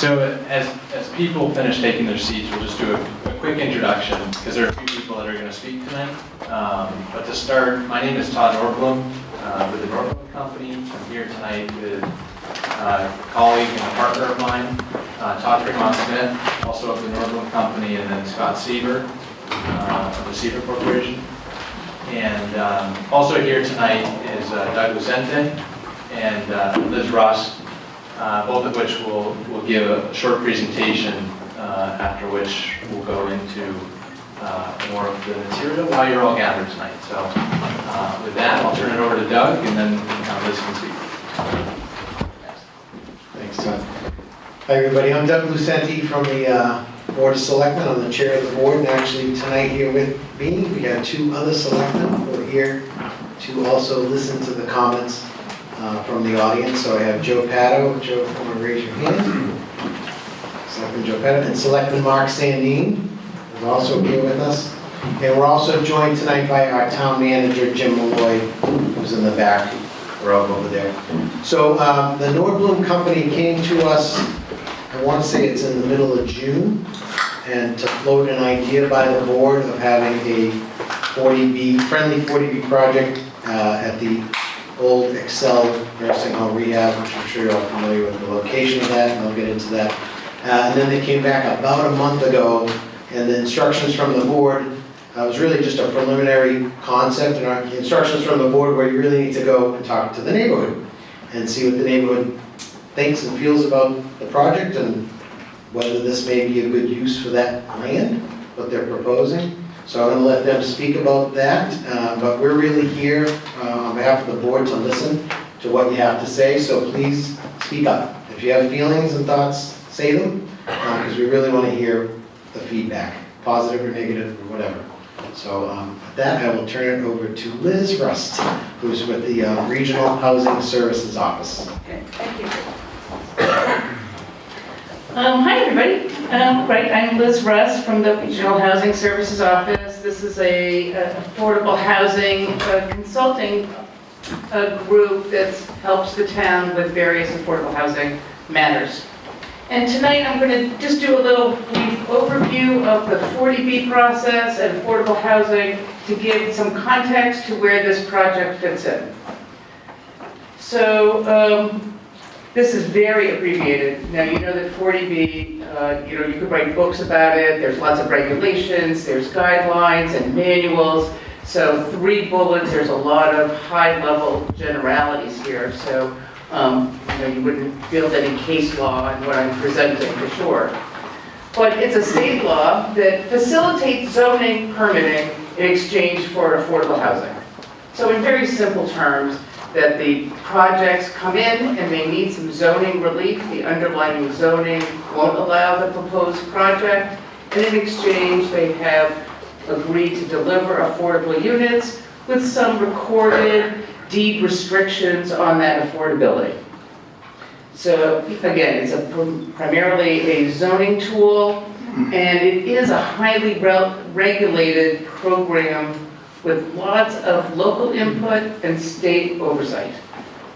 So as people finish taking their seats, we'll just do a quick introduction because there are a few people that are going to speak tonight. But to start, my name is Todd Norblum with the Norblum Company. I'm here tonight with a colleague and a partner of mine, Todd Fremont-Smith, also of the Norblum Company, and then Scott Seaver of the Seaver Corporation. And also here tonight is Doug Lucente and Liz Russ, both of which will give a short presentation, after which we'll go into more of the material while you're all gathered tonight. So with that, I'll turn it over to Doug, and then Liz can speak. Thanks, Todd. Hi, everybody. I'm Doug Lucente from the Board of Selectmen. I'm the chair of the board, and actually tonight here with me, we have two other selectmen who are here to also listen to the comments from the audience. So I have Joe Pato. Joe, come and raise your hand. Selectman Joe Pato, and Selectman Mark Sandine is also here with us. And we're also joined tonight by our town manager, Jim Malloy, who's in the back row over there. So the Norblum Company came to us, I want to say it's in the middle of June, and to float an idea by the board of having a 40B, friendly 40B project at the old Excel nursing home rehab, which I'm sure you're all familiar with the location of that, and I'll get into that. And then they came back about a month ago, and the instructions from the board was really just a preliminary concept, and our instructions from the board where you really need to go and talk to the neighborhood and see what the neighborhood thinks and feels about the project and whether this may be a good use for that land, what they're proposing. So I'm going to let them speak about that, but we're really here on behalf of the board to listen to what you have to say, so please speak up. If you have feelings and thoughts, say them, because we really want to hear the feedback, positive or negative or whatever. So with that, I will turn it over to Liz Rust, who's with the Regional Housing Services Office. Okay, thank you. Hi, everybody. I'm Liz Russ from the Regional Housing Services Office. This is a affordable housing consulting group that helps the town with various affordable housing matters. And tonight I'm going to just do a little brief overview of the 40B process and affordable housing to give some context to where this project fits in. So this is very abbreviated. Now you know that 40B, you could write books about it. There's lots of regulations, there's guidelines and manuals. So 3 bullets, there's a lot of high-level generalities here. So you wouldn't build any case law in what I'm presenting for sure. But it's a state law that facilitates zoning permitting in exchange for affordable housing. So in very simple terms, that the projects come in and they need some zoning relief. The underlying zoning won't allow the proposed project. And in exchange, they have agreed to deliver affordable units with some recorded deed restrictions on that affordability. So again, it's primarily a zoning tool, and it is a highly regulated program with lots of local input and state oversight.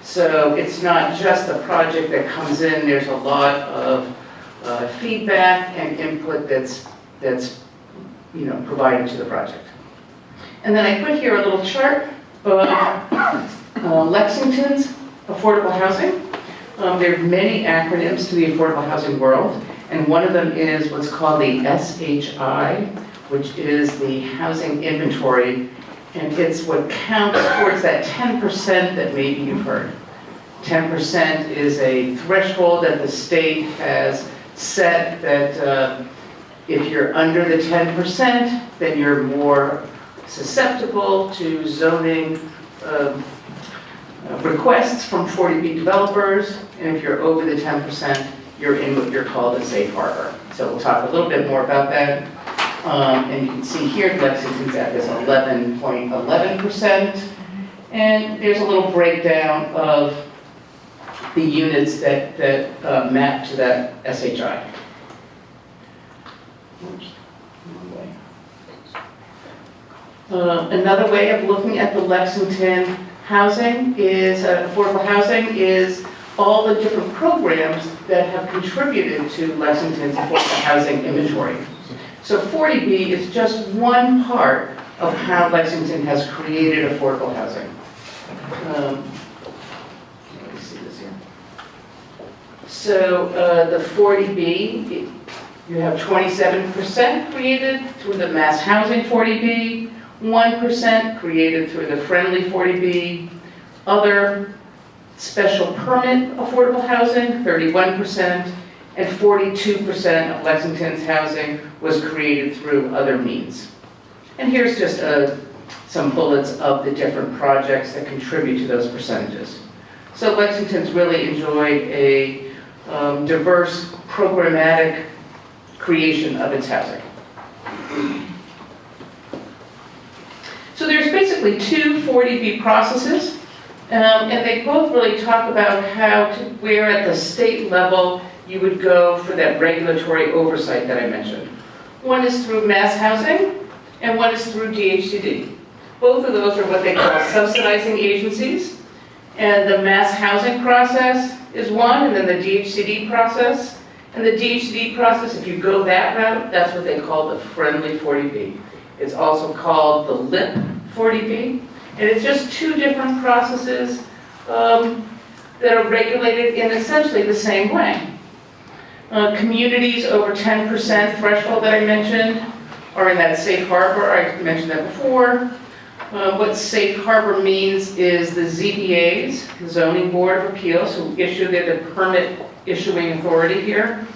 So it's not just a project that comes in, there's a lot of feedback and input that's provided to the project. And then I put here a little chart of Lexington's affordable housing. There are many acronyms to the affordable housing world, and one of them is what's called the SHI, which is the housing inventory, and it's what counts towards that 10% that maybe you've heard. 10% is a threshold that the state has set that if you're under the 10%, then you're more susceptible to zoning requests from 40B developers, and if you're over the 10%, you're in what you're called a safe harbor. So we'll talk a little bit more about that. And you can see here Lexington's at this 11.11%, and there's a little breakdown of the units that map to that SHI. Oops, wrong way. Another way of looking at the Lexington housing is, affordable housing is all the different programs that have contributed to Lexington's affordable housing inventory. So 40B is just one part of how Lexington has created affordable housing. Let me see this here. So the 40B, you have 27% created through the mass housing 40B, 1% created through the friendly 40B, other special permit affordable housing, 31%, and 42% of Lexington's housing was created through other means. And here's just some bullets of the different projects that contribute to those percentages. So Lexington's really enjoyed a diverse programmatic creation of its housing. So there's basically two 40B processes, and they both really talk about where at the state level you would go for that regulatory oversight that I mentioned. One is through mass housing, and one is through DHCD. Both of those are what they call subsidizing agencies, and the mass housing process is one, and then the DHCD process. And the DHCD process, if you go that route, that's what they call the friendly 40B. It's also called the LIP 40B, and it's just two different processes that are regulated in essentially the same way. Communities over 10% threshold that I mentioned are in that safe harbor. I mentioned that before. What safe harbor means is the ZBAs, the Zoning Board of Appeals, who issue the permit issuing authority here,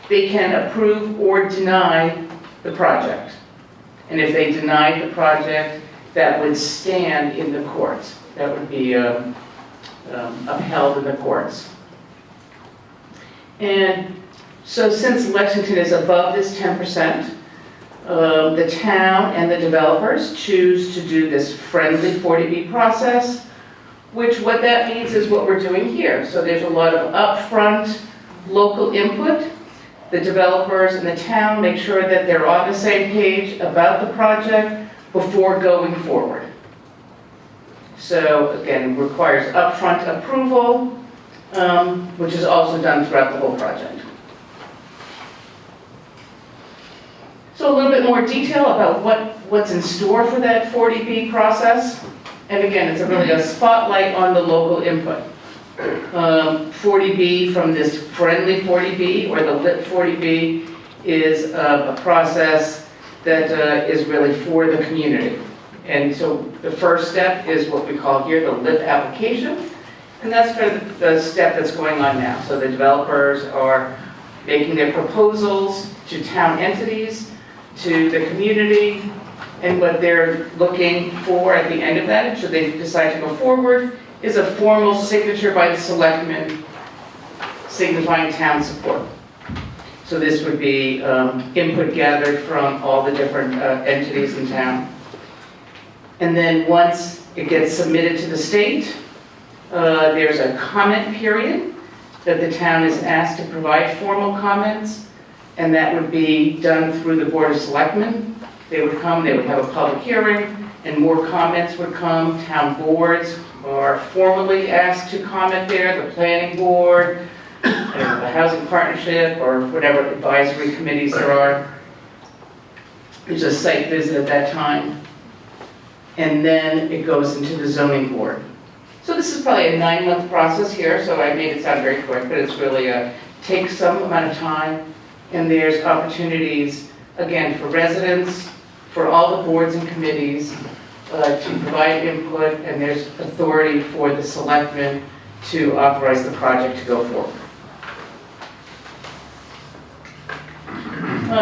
they can approve or deny the project. And if they denied the project, that would stand in the courts. That would be upheld in the courts. And so since Lexington is above this 10%, the town and the developers choose to do this friendly 40B process, which what that means is what we're doing here. So there's a lot of upfront local input. The developers and the town make sure that they're on the same page about the project before going forward. So again, it requires upfront approval, which is also done throughout the whole project. So a little bit more detail about what's in store for that 40B process. And again, it's really a spotlight on the local input. 40B from this friendly 40B or the LIT 40B is a process that is really for the community. And so the first step is what we call here the LIT application. And that's kind of the step that's going on now. So the developers are making their proposals to town entities, to the community, and what they're looking for at the end of that, should they decide to go forward, is a formal signature by the selectmen signifying town support. So this would be input gathered from all the different entities in town. And then once it gets submitted to the state, there's a comment period that the town is asked to provide formal comments, and that would be done through the Board of Selectmen. They would come, they would have a public hearing, and more comments would come. Town boards are formally asked to comment there, the planning board, the housing partnership, or whatever advisory committees there are. There's a site visit at that time. And then it goes into the zoning board. So this is probably a 9-month process here, so I made it sound very quick, but it's really takes some amount of time. And there's opportunities, again, for residents, for all the boards and committees to provide input, and there's authority for the selectmen to authorize the project to go forward.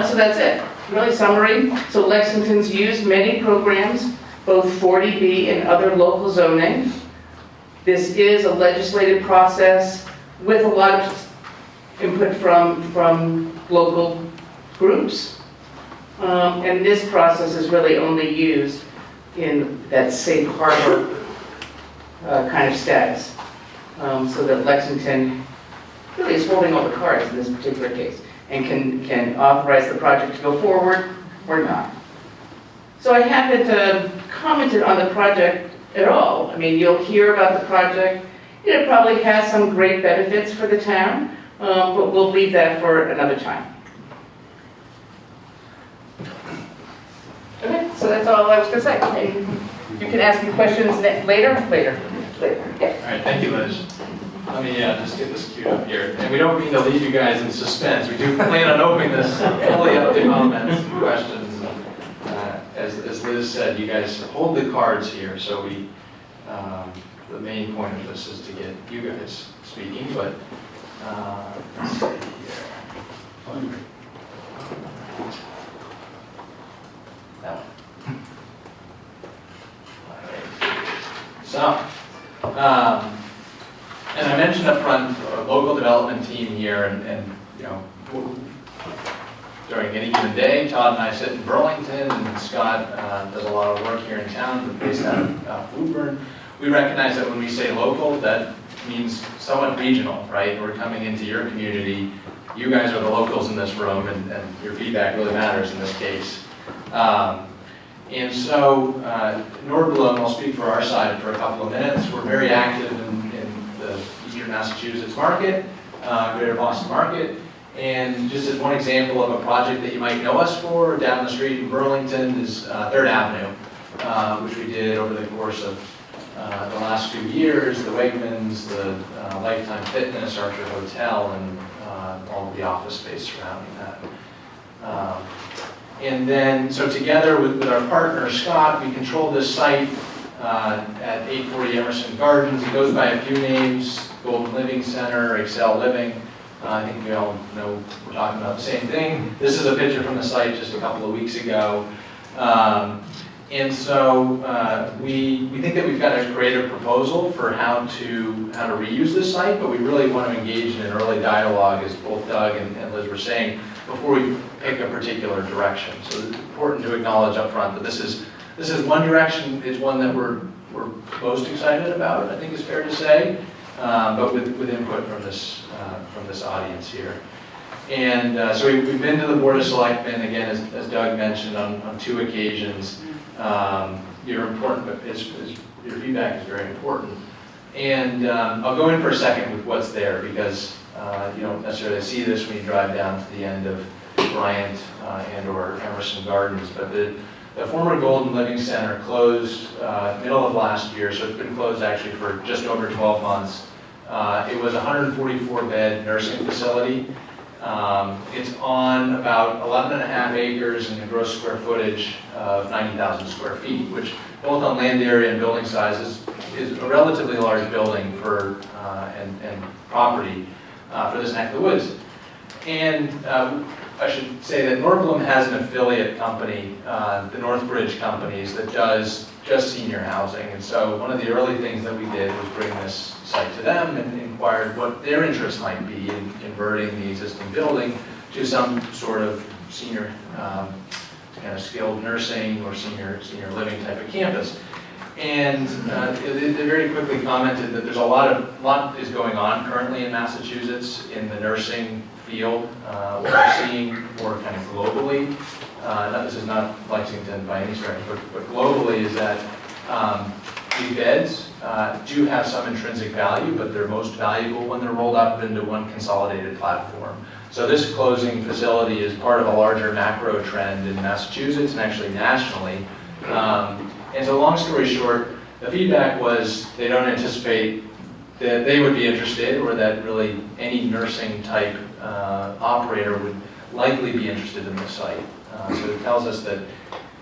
So that's it, really summary. So Lexington's used many programs, both 40B and other local zoning. This is a legislative process with a lot of input from local groups. And this process is really only used in that safe harbor kind of status. So that Lexington really is holding all the cards in this particular case and can authorize the project to go forward or not. So I haven't commented on the project at all. I mean, you'll hear about the project. It probably has some great benefits for the town, but we'll leave that for another time. Okay, so that's all I was gonna say. And you can ask me questions later, yeah. All right, thank you, Liz. Let me just get this queued up here. And we don't mean to leave you guys in suspense. We do plan on opening this fully up to comments and questions. As Liz said, you guys hold the cards here, so we, the main point of this is to get you guys speaking, but let's see here. That one. So, and I mentioned up front, a local development team here, and you know, during any given day, Todd and I sit in Burlington, and Scott does a lot of work here in town, but based out of Woburn. We recognize that when we say local, that means somewhat regional, right? We're coming into your community. You guys are the locals in this room, and your feedback really matters in this case. And so, Nordblom, I'll speak for our side for a couple of minutes. We're very active in the Eastern Massachusetts market, Greater Boston market. And just as one example of a project that you might know us for, down the street in Burlington is 3rd Avenue, which we did over the course of the last few years, the Wegmans, the Lifetime Fitness, Archer Hotel, and all of the office space surrounding that. And then, so together with our partner, Scott, we control this site at 840 Emerson Gardens. It goes by a few names: Golden Living Center, Excel Living. I think we all know we're talking about the same thing. This is a picture from the site just a couple of weeks ago. And so we think that we've got a creative proposal for how to reuse this site, but we really want to engage in an early dialogue, as both Doug and Liz were saying, before we pick a particular direction. So it's important to acknowledge up front that this is one direction, is one that we're most excited about, I think is fair to say, but with input from this audience here. And so we've been to the Board of Selectmen, again, as Doug mentioned, on 2 occasions. Your feedback is very important. And I'll go in for a second with what's there, because you don't necessarily see this when you drive down to the end of Bryant and or Emerson Gardens. But the former Golden Living Center closed middle of last year, so it's been closed actually for just over 12 months. It was a 144-bed nursing facility. It's on about 11.5 acres and a gross square footage of 90,000 square feet, which both on land area and building size is a relatively large building for and property for this neck of the woods. And I should say that Nordblom has an affiliate company, the Northbridge Companies, that does just senior housing. And so one of the early things that we did was bring this site to them and inquired what their interest might be in converting the existing building to some sort of senior kind of skilled nursing or senior living type of campus. And they very quickly commented that there's a lot is going on currently in Massachusetts in the nursing field. What we're seeing more kind of globally, this is not Lexington by any stretch, but globally, is that these beds do have some intrinsic value, but they're most valuable when they're rolled up into one consolidated platform. So this closing facility is part of a larger macro trend in Massachusetts and actually nationally. And so long story short, the feedback was they don't anticipate that they would be interested, or that really any nursing type operator would likely be interested in the site. So it tells us that,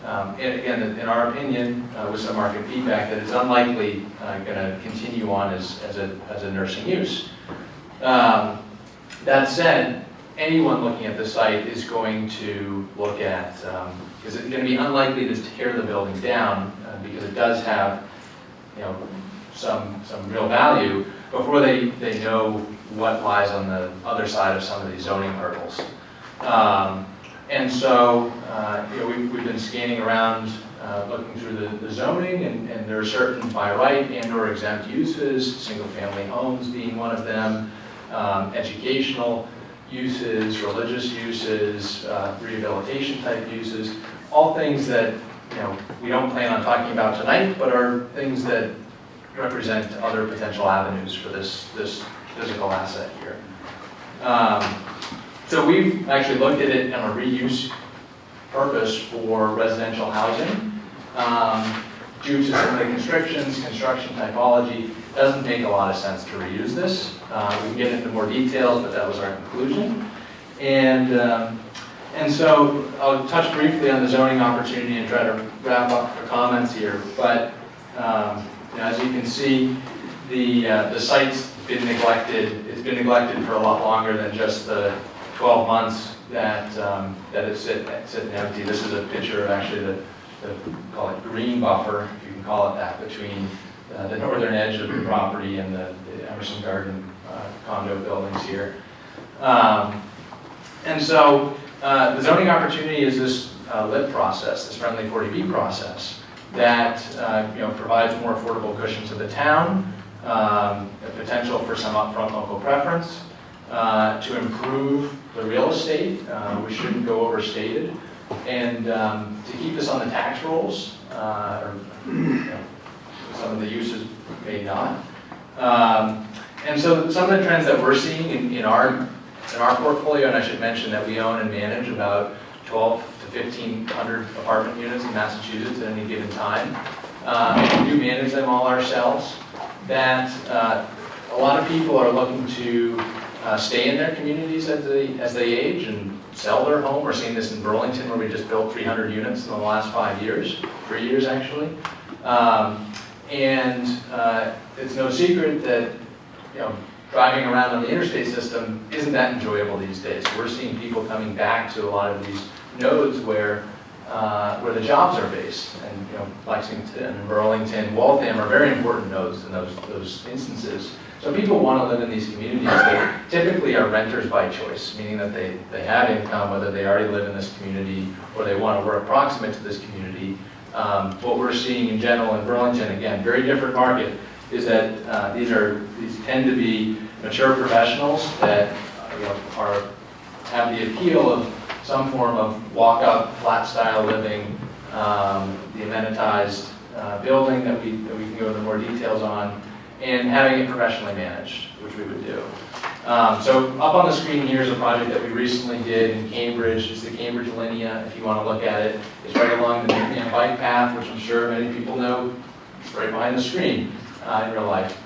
and again, in our opinion, with some market feedback, that it's unlikely going to continue on as a nursing use. That said, anyone looking at the site is going to look at, is it going to be unlikely to tear the building down, because it does have, some real value, before they know what lies on the other side of some of these zoning hurdles. And so, we've been scanning around, looking through the zoning, and there are certain by right and or exempt uses, single-family homes being one of them, educational uses, religious uses, rehabilitation type uses, all things that we don't plan on talking about tonight, but are things that represent other potential avenues for this physical asset here. So we've actually looked at it on a reuse purpose for residential housing. Due to some of the constrictions, construction typology, it doesn't make a lot of sense to reuse this. We can get into more details, but that was our conclusion. And so I'll touch briefly on the zoning opportunity and try to wrap up the comments here. But as you can see, the site's been neglected. It's been neglected for a lot longer than just the 12 months that it's sitting empty. This is a picture of actually the call it green buffer, if you can call it that, between the northern edge of the property and the Emerson Garden condo buildings here. And so the zoning opportunity is this LIP process, this friendly 40B process that provides more affordable cushion to the town, a potential for some upfront local preference, to improve the real estate, which shouldn't go overstated, and to keep this on the tax rolls, or some of the uses may not. And so some of the trends that we're seeing in our portfolio, and I should mention that we own and manage about 12 to 1,500 apartment units in Massachusetts at any given time. We do manage them all ourselves. That a lot of people are looking to stay in their communities as they age and sell their home. We're seeing this in Burlington, where we just built 300 units in the last 5 years, 3 years actually. And it's no secret that driving around on the interstate system isn't that enjoyable these days. We're seeing people coming back to a lot of these nodes where the jobs are based, and Lexington, Burlington, Waltham are very important nodes in those instances. So people want to live in these communities. They typically are renters by choice, meaning that they have income, whether they already live in this community or they want to work proximate to this community. What we're seeing in general in Burlington, again, very different market, is that these tend to be mature professionals that have the appeal of some form of walk-up, flat-style living, the amenitized building that we can go into more details on, and having it professionally managed, which we would do. So up on the screen here is a project that we recently did in Cambridge. It's the Cambridge Linea, if you want to look at it. It's right along the Minuteman bike path, which I'm sure many people know. It's right behind the screen in real life.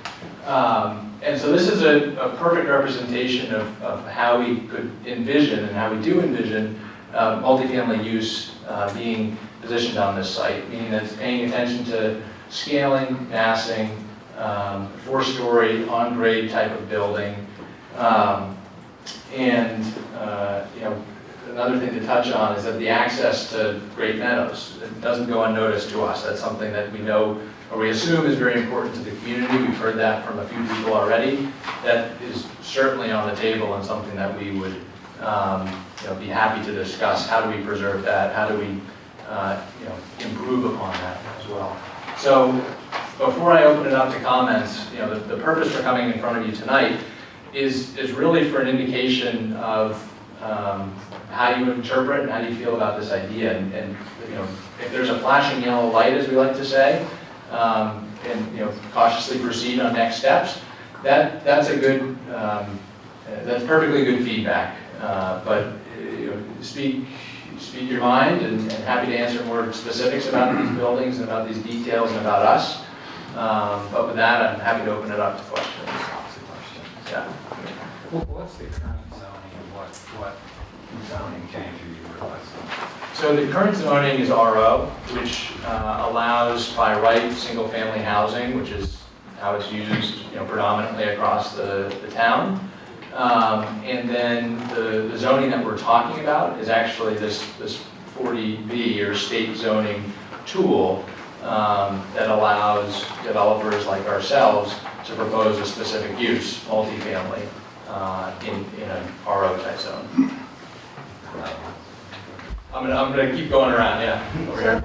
And so this is a perfect representation of how we could envision, and how we do envision, multifamily use being positioned on this site, meaning that it's paying attention to scaling, massing, 4-story on-grade type of building. Another thing to touch on is that the access to Great Meadows, it doesn't go unnoticed to us. That's something that we know, or we assume, is very important to the community. We've heard that from a few people already. That is certainly on the table, and something that we would be happy to discuss. How do we preserve that? How do we improve upon that as well? So before I open it up to comments, the purpose for coming in front of you tonight is really for an indication of how you interpret and how you feel about this idea. And if there's a flashing yellow light, as we like to say, and cautiously proceed on next steps, that's a good, that's perfectly good feedback. But speak your mind, and happy to answer more specifics about these buildings and about these details and about us. But with that, I'm happy to open it up to questions. Yeah. Well, what's the current zoning, and what zoning change are you requesting? So the current zoning is RO, which allows by right single-family housing, which is how it's used predominantly across the town. And then the zoning that we're talking about is actually this 40B, or state zoning tool, that allows developers like ourselves to propose a specific use, multifamily, in an RO type zone. I'm gonna keep going around, yeah. Over here.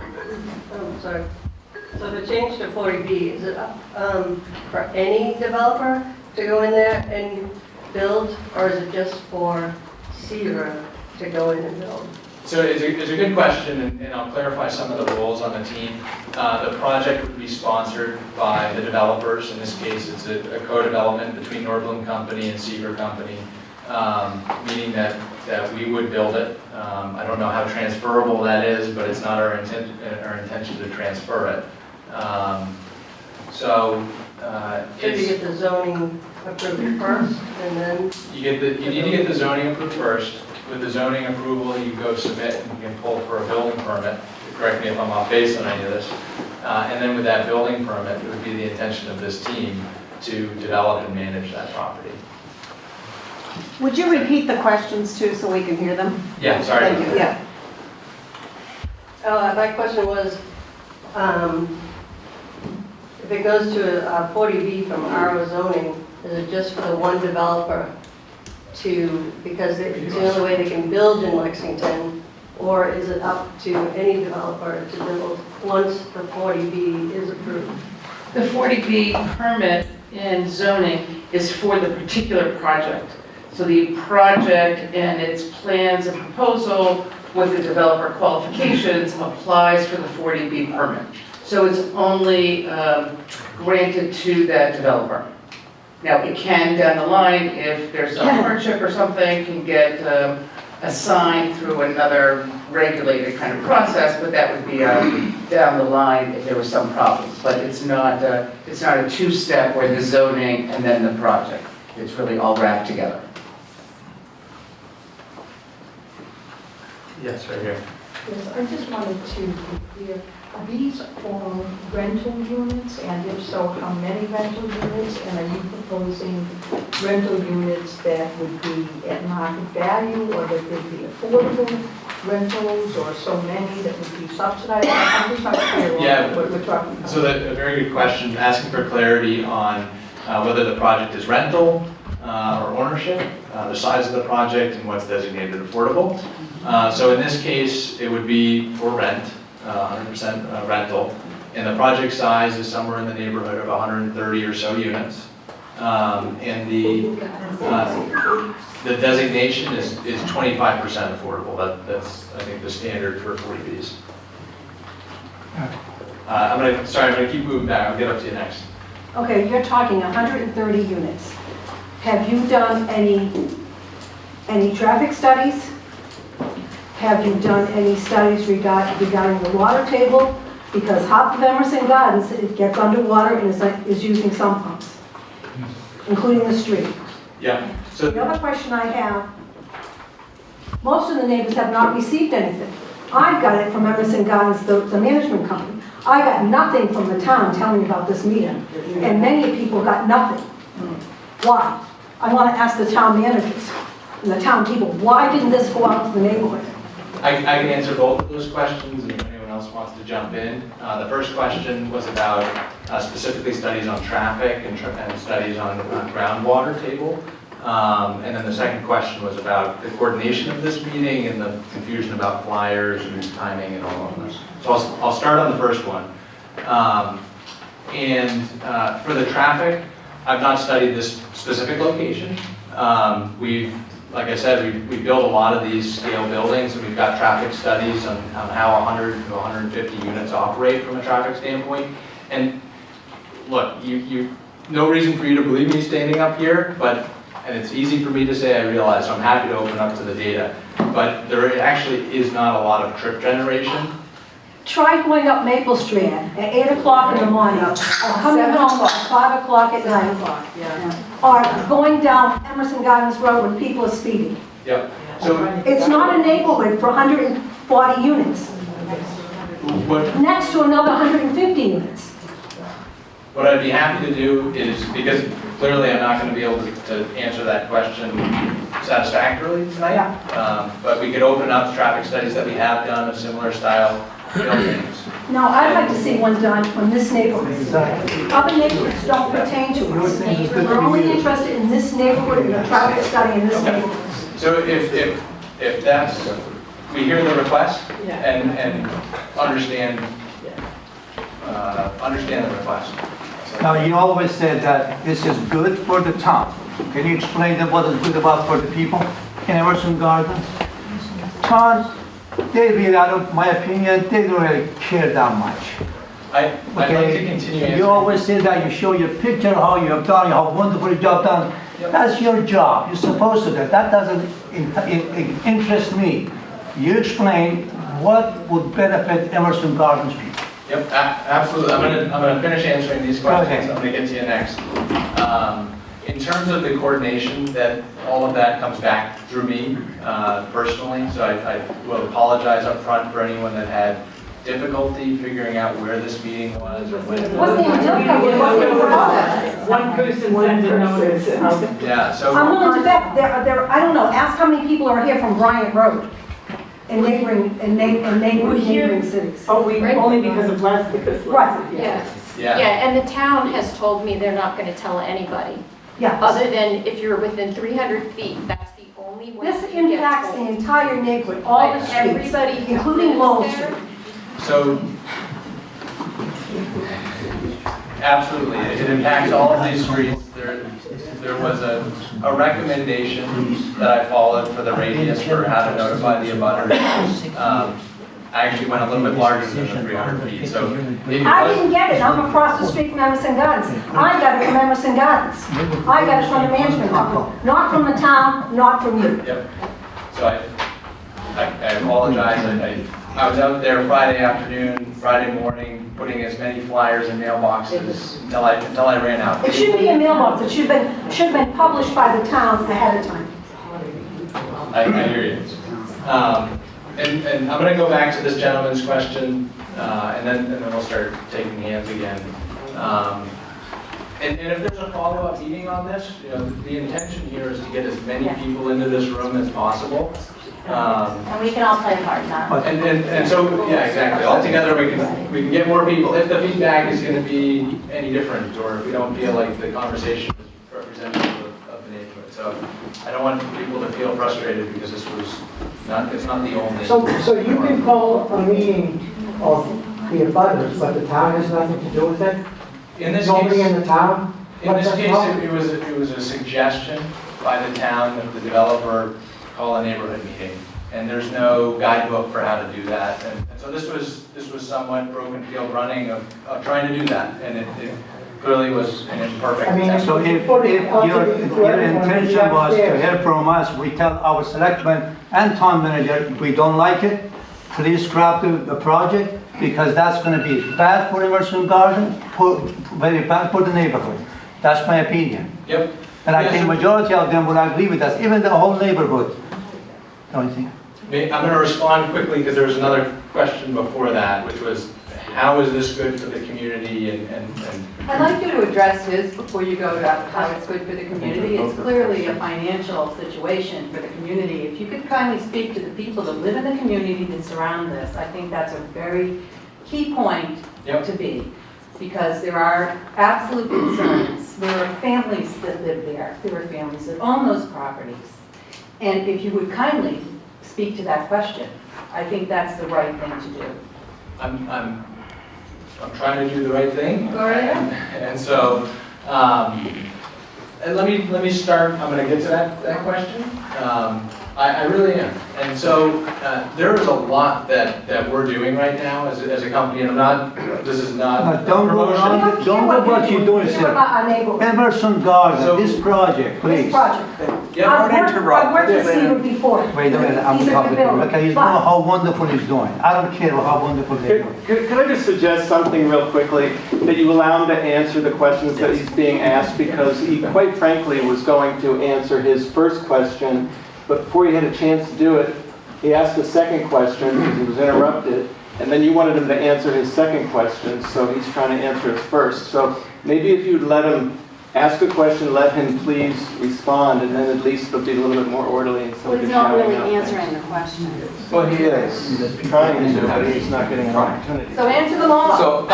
Oh, sorry. So the change to 40B, is it for any developer to go in there and build, or is it just for Cedar to go in and build? So it's a good question, and I'll clarify some of the roles on the team. The project would be sponsored by the developers. In this case, it's a co-development between Nordblum Company and Seeger Company. meaning that we would build it. I don't know how transferable that is, but it's not our intention to transfer it. Should you get the zoning approved first, and then? You need to get the zoning approved first. With the zoning approval, you go submit and you can pull for a building permit. Correct me if I'm off base on any of this. And then with that building permit, it would be the intention of this team to develop and manage that property. Would you repeat the questions too, so we can hear them? Yeah, sorry. Thank you, yeah. My question was, if it goes to a 40B from our zoning, is it just for the one developer because it's the only way they can build in Lexington, or is it up to any developer to build once the 40B is approved? The 40B permit in zoning is for the particular project. So the project and its plans and proposal with the developer qualifications applies for the 40B permit. So it's only granted to that developer. Now, it can, down the line, if there's some hardship or something, can get assigned through another regulated kind of process, but that would be down the line if there was some problems. But it's not a two-step where the zoning and then the project. It's really all wrapped together. Yes, right here. Yes, I just wanted to be clear, are these all rental units, and if so, how many rental units? And are you proposing rental units that would be at market value, or that they'd be affordable rentals, or so many that would be subsidized? I'm just not clear on what we're talking about. So a very good question, asking for clarity on whether the project is rental or ownership, the size of the project, and what's designated affordable. So in this case, it would be for rent, 100% rental, and the project size is somewhere in the neighborhood of 130 or so units. And the designation is 25% affordable. That's, I think, the standard for 40Bs. I'm gonna keep moving back. I'll get up to you next. Okay, you're talking 130 units. Have you done any traffic studies? Have you done any studies regarding the water table? Because half of Emerson Gardens, it gets underwater and is using sump pumps, including the street. Yeah. So The other question I have, most of the neighbors have not received anything. I got it from Emerson Gardens, the management company. I got nothing from the town telling me about this meeting, and many people got nothing. Why? I want to ask the town managers and the town people, why didn't this go out to the neighborhood? I can answer both of those questions, and if anyone else wants to jump in. The first question was about specifically studies on traffic and studies on groundwater table. And then the second question was about the coordination of this meeting and the confusion about flyers and timing and all of this. So I'll start on the first one. For the traffic, I've not studied this specific location. Like I said, we build a lot of these scale buildings, and we've got traffic studies on how 100 to 150 units operate from a traffic standpoint. And look, no reason for you to believe me standing up here, and it's easy for me to say, I realize, so I'm happy to open up to the data. But there actually is not a lot of trip generation. Try going up Maple Street at 8 o'clock in the morning, or coming home at 5 o'clock at night, or going down Emerson Gardens Road when people are speeding. Yep. So It's not a neighborhood for 140 units, what next to another 150 units. What I'd be happy to do is, because clearly I'm not going to be able to answer that question satisfactorily tonight, but we could open up traffic studies that we have done of similar style buildings. Now, I'd like to see one done on this neighborhood. Other neighborhoods don't pertain to us. We're only interested in this neighborhood and the traffic study in this neighborhood. So if that's, we hear the request and understand the request. Now, you always said that this is good for the town. Can you explain what is good about for the people in Emerson Gardens? Town, they really, out of my opinion, they don't really care that much. I'd like to continue answering. You always say that you show your picture, how you have done, how wonderful job done. That's your job. You're supposed to do that. That doesn't interest me. You explain what would benefit Emerson Gardens people. Yep, absolutely. I'm gonna finish answering these questions. ahead. I'm gonna get to you next. In terms of the coordination, that all of that comes back through me personally, so I will apologize up front for anyone that had difficulty figuring out where this meeting was or when. Wasn't even difficult, it wasn't even hard. One person sent a notice. Yeah, so. I'm willing to bet, I don't know, ask how many people are here from Bryant Road and neighboring cities. Oh, only because of last, Right. yeah. Yeah. Yeah, and the town has told me they're not gonna tell anybody, Yeah. other than if you're within 300 feet, that's the only way. This you get impacts the told. entire neighborhood, all the Like, streets, everybody who including lives Lowell there. Street. So, absolutely, it impacts all of these streets. There was a recommendation that I followed for the radius for how to notify the abutters. I actually went a little bit larger than the 300 feet, so. I didn't get it, I'm across the street from Emerson Gardens. I got it from Emerson Gardens. I got it from the management company, not from the town, not from you. Yep. So I apologize. I was out there Friday afternoon, Friday morning, putting as many flyers in mailboxes until I ran out. It shouldn't be a mailbox, it should have been published by the town ahead of time. I hear you. And I'm going to go back to this gentleman's question, and then we'll start taking hands again. And if there's a follow-up meeting on this, the intention here is to get as many people into this room as possible. And we can all play a part in that. And so, yeah, exactly. Altogether, we can get more people. If the feedback is going to be any different, or if we don't feel like the conversation is representative of the neighborhood. So I don't want people to feel frustrated because it's not the only. So you can call a meeting of the abutters, but the town has nothing to do with it? In this Nobody case, in the town? it was a suggestion by the town that the developer call a neighborhood meeting, and there's no guidebook for how to do that. And so this was somewhat broken field running of trying to do that, and it clearly was an imperfect attempt. So if your intention was to hear from us, we tell our selectmen and town manager, we don't like it, please scrap the project, because that's going to be bad for Emerson Garden, very bad for the neighborhood. That's my opinion. Yep. And I think majority of them will agree with us, even the whole neighborhood. Don't you think? I'm going to respond quickly because there was another question before that, which was, how is this good for the community and I'd like you to address his before you go to how it's good for the community. It's clearly a financial situation for the community. If you could kindly speak to the people that live in the community that surround this, I think that's a very key point to be. Because there are absolute concerns. There are families that live there. There are families that own those properties. And if you would kindly speak to that question, I think that's the right thing to do. I'm trying to do the right thing. Go right ahead. And so, let me start. I'm going to get to that question. I really am. And so there is a lot that we're doing right now as a company, and this is not Don't go promotion. around, don't go what you're doing, Care sir. about our neighborhood, Emerson Garden, So- this project, this please. project. Yeah, I've worked with Steve before. Wait a minute, I'm He's a good talking to him. builder. Okay, he's doing But- how wonderful he's doing. I don't care how wonderful they're doing. Could I just suggest something real quickly, that you allow him to answer the questions that he's being asked, because he quite frankly was going to answer his first question, but before he had a chance to do it, he asked a second question because he was interrupted, and then you wanted him to answer his second question, so he's trying to answer his first. So maybe if you'd let him ask a question, let him please respond, and then at least it'll be a little bit more orderly instead Well, of he's just not shouting really out things. answering the question. Well, he is. He's trying to, but he's not getting an opportunity. So answer them all. So,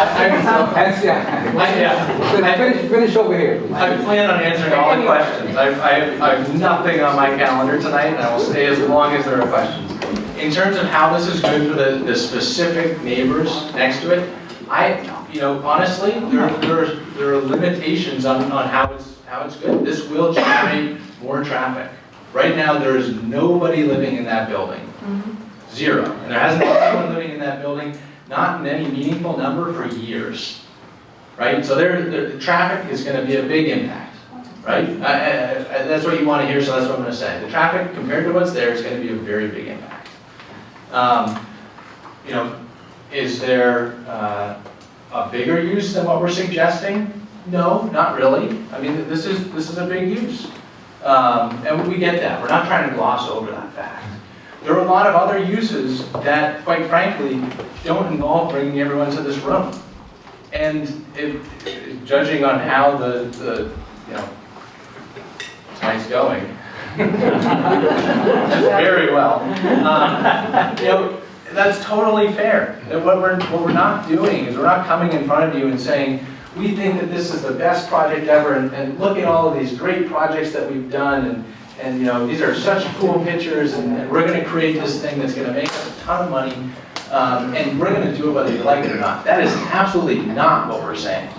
finish over here. I plan on answering all the questions. I have nothing on my calendar tonight, and I will stay as long as there are questions. In terms of how this is good for the specific neighbors next to it, honestly, there are limitations on how it's good. This will generate more traffic. Right now, there is nobody living in that building. Zero. And there hasn't been anyone living in that building, not in any meaningful number for years. Right? So the traffic is going to be a big impact. right? That's what you want to hear, so that's what I'm going to say. The traffic compared to what's there is going to be a very big impact. You know, is there a bigger use than what we're suggesting? No, not really. I mean, this is a big use. And we get that. We're not trying to gloss over that fact. There are a lot of other uses that, quite frankly, don't involve bringing everyone to this room. And judging on how the you know, tonight's going, very well, you know, that's totally fair. And what we're not doing is we're not coming in front of you and saying, we think that this is the best project ever, and look at all of these great projects that we've done, and you know, these are such cool pictures, and we're going to create this thing that's going to make us a ton of money, and we're going to do it whether you like it or not. That is absolutely not what we're saying.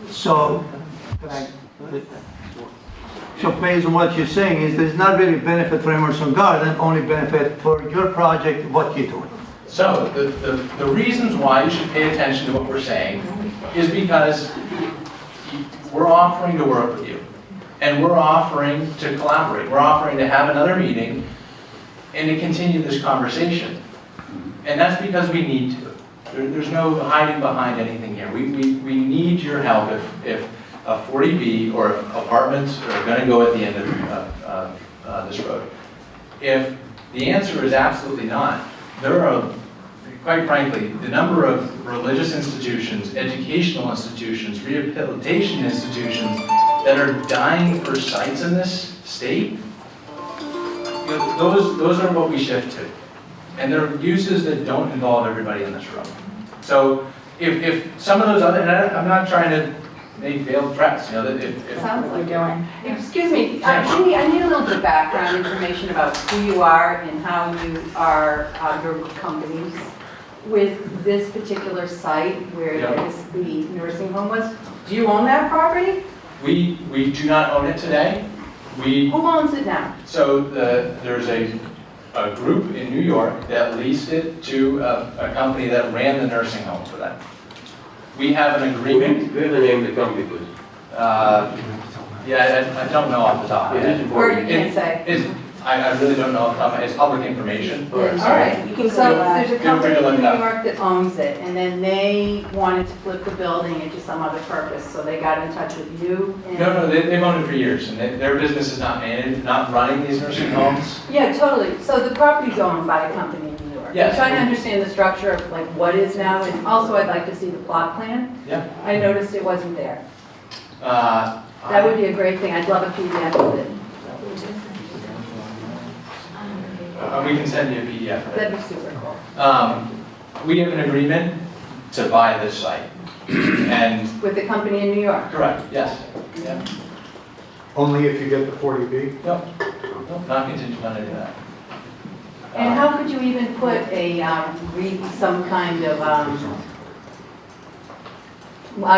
So, so based on what you're saying is there's not really benefit for Emerson Garden, only benefit for your project, what you're doing. So the reasons why you should pay attention to what we're saying is because we're offering to work with you, and we're offering to collaborate. We're offering to have another meeting and to continue this conversation. And that's because we need to. There's no hiding behind anything here. We need your help if a 40B or apartments are going to go at the end of this road. If the answer is absolutely not, there are, quite frankly, the number of religious institutions, educational institutions, rehabilitation institutions that are dying for sites in this state, you know, those are what we shift to. And there are uses that don't involve everybody in this room. So if some of those other, and I'm not trying to make veiled threats, you know, that if Sounds like doing. Excuse me, I need a little bit of background information about who you are and how you are, your companies with this particular site where the nursing home was. Do you own that property? we do not own it today. Who owns it now? So there's a group in New York that leased it to a company that ran the nursing home for them. We have an agreement. Give the name of the company, please. Yeah, I don't know off the top of my head. Or you can't say? I really don't know off the top of my head. It's public information. All right, You can so Google that. there's a Feel free company to in look New it up. York that owns it, and then they wanted to flip the building into some other purpose, so they got in touch with you. And No, they've owned it for years, and their business is not managed, not running these nursing homes. Yeah, totally. So the property's owned by a company in New York. Yes. I'm trying to understand the structure of like what is now, and also I'd like to see the plot plan. Yeah. I noticed it wasn't there. That That would be a great thing. I'd love a PDF of it. We can send you a PDF of it. That'd be super cool. We have an agreement to buy this site, and With the company in New York. correct, yes. Yeah. Only if you get the 40B? Nope, not contingent on any of that. And how could you even put a, some kind of, out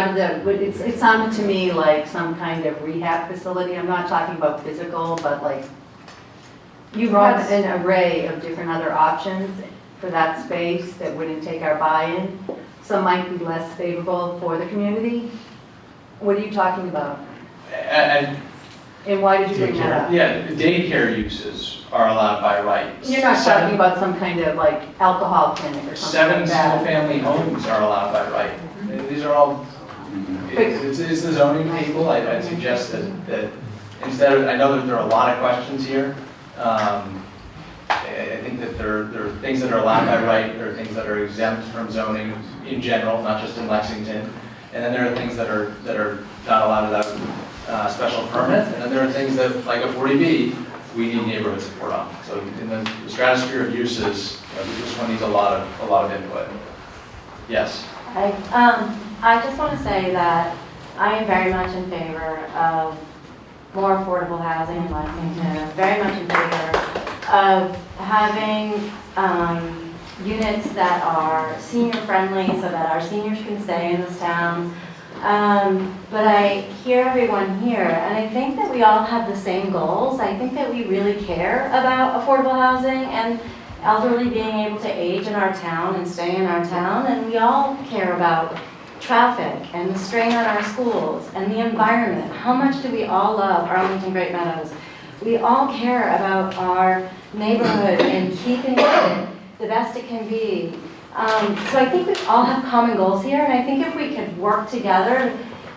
of the, it sounded to me like some kind of rehab facility. I'm not talking about physical, but like, you have an array of different other options for that space that wouldn't take our buy-in. Some might be less favorable for the community. What are you talking about? And And why did you bring that up? yeah, daycare uses are allowed by right. You're not talking about some kind of like alcohol clinic or something Seven like that? single-family homes are allowed by right. These are all, it's the zoning people. I'd suggest that instead of, I know that there are a lot of questions here. I think that there are things that are allowed by right, there are things that are exempt from zoning in general, not just in Lexington. And then there are things that are not allowed without special permit. And then there are things that, like a 40B, we need neighborhood support on. So in the stratosphere of uses, this one needs a lot of input. Yes. I just want to say that I am very much in favor of more affordable housing in Lexington. I'm very much in favor of having units that are senior friendly so that our seniors can stay in this town. But I hear everyone here, and I think that we all have the same goals. I think that we really care about affordable housing and elderly being able to age in our town and stay in our town, and we all care about traffic and the strain on our schools and the environment. How much do we all love Arlington Great Meadows? We all care about our neighborhood and keeping it the best it can be. So I think we all have common goals here, and I think if we could work together,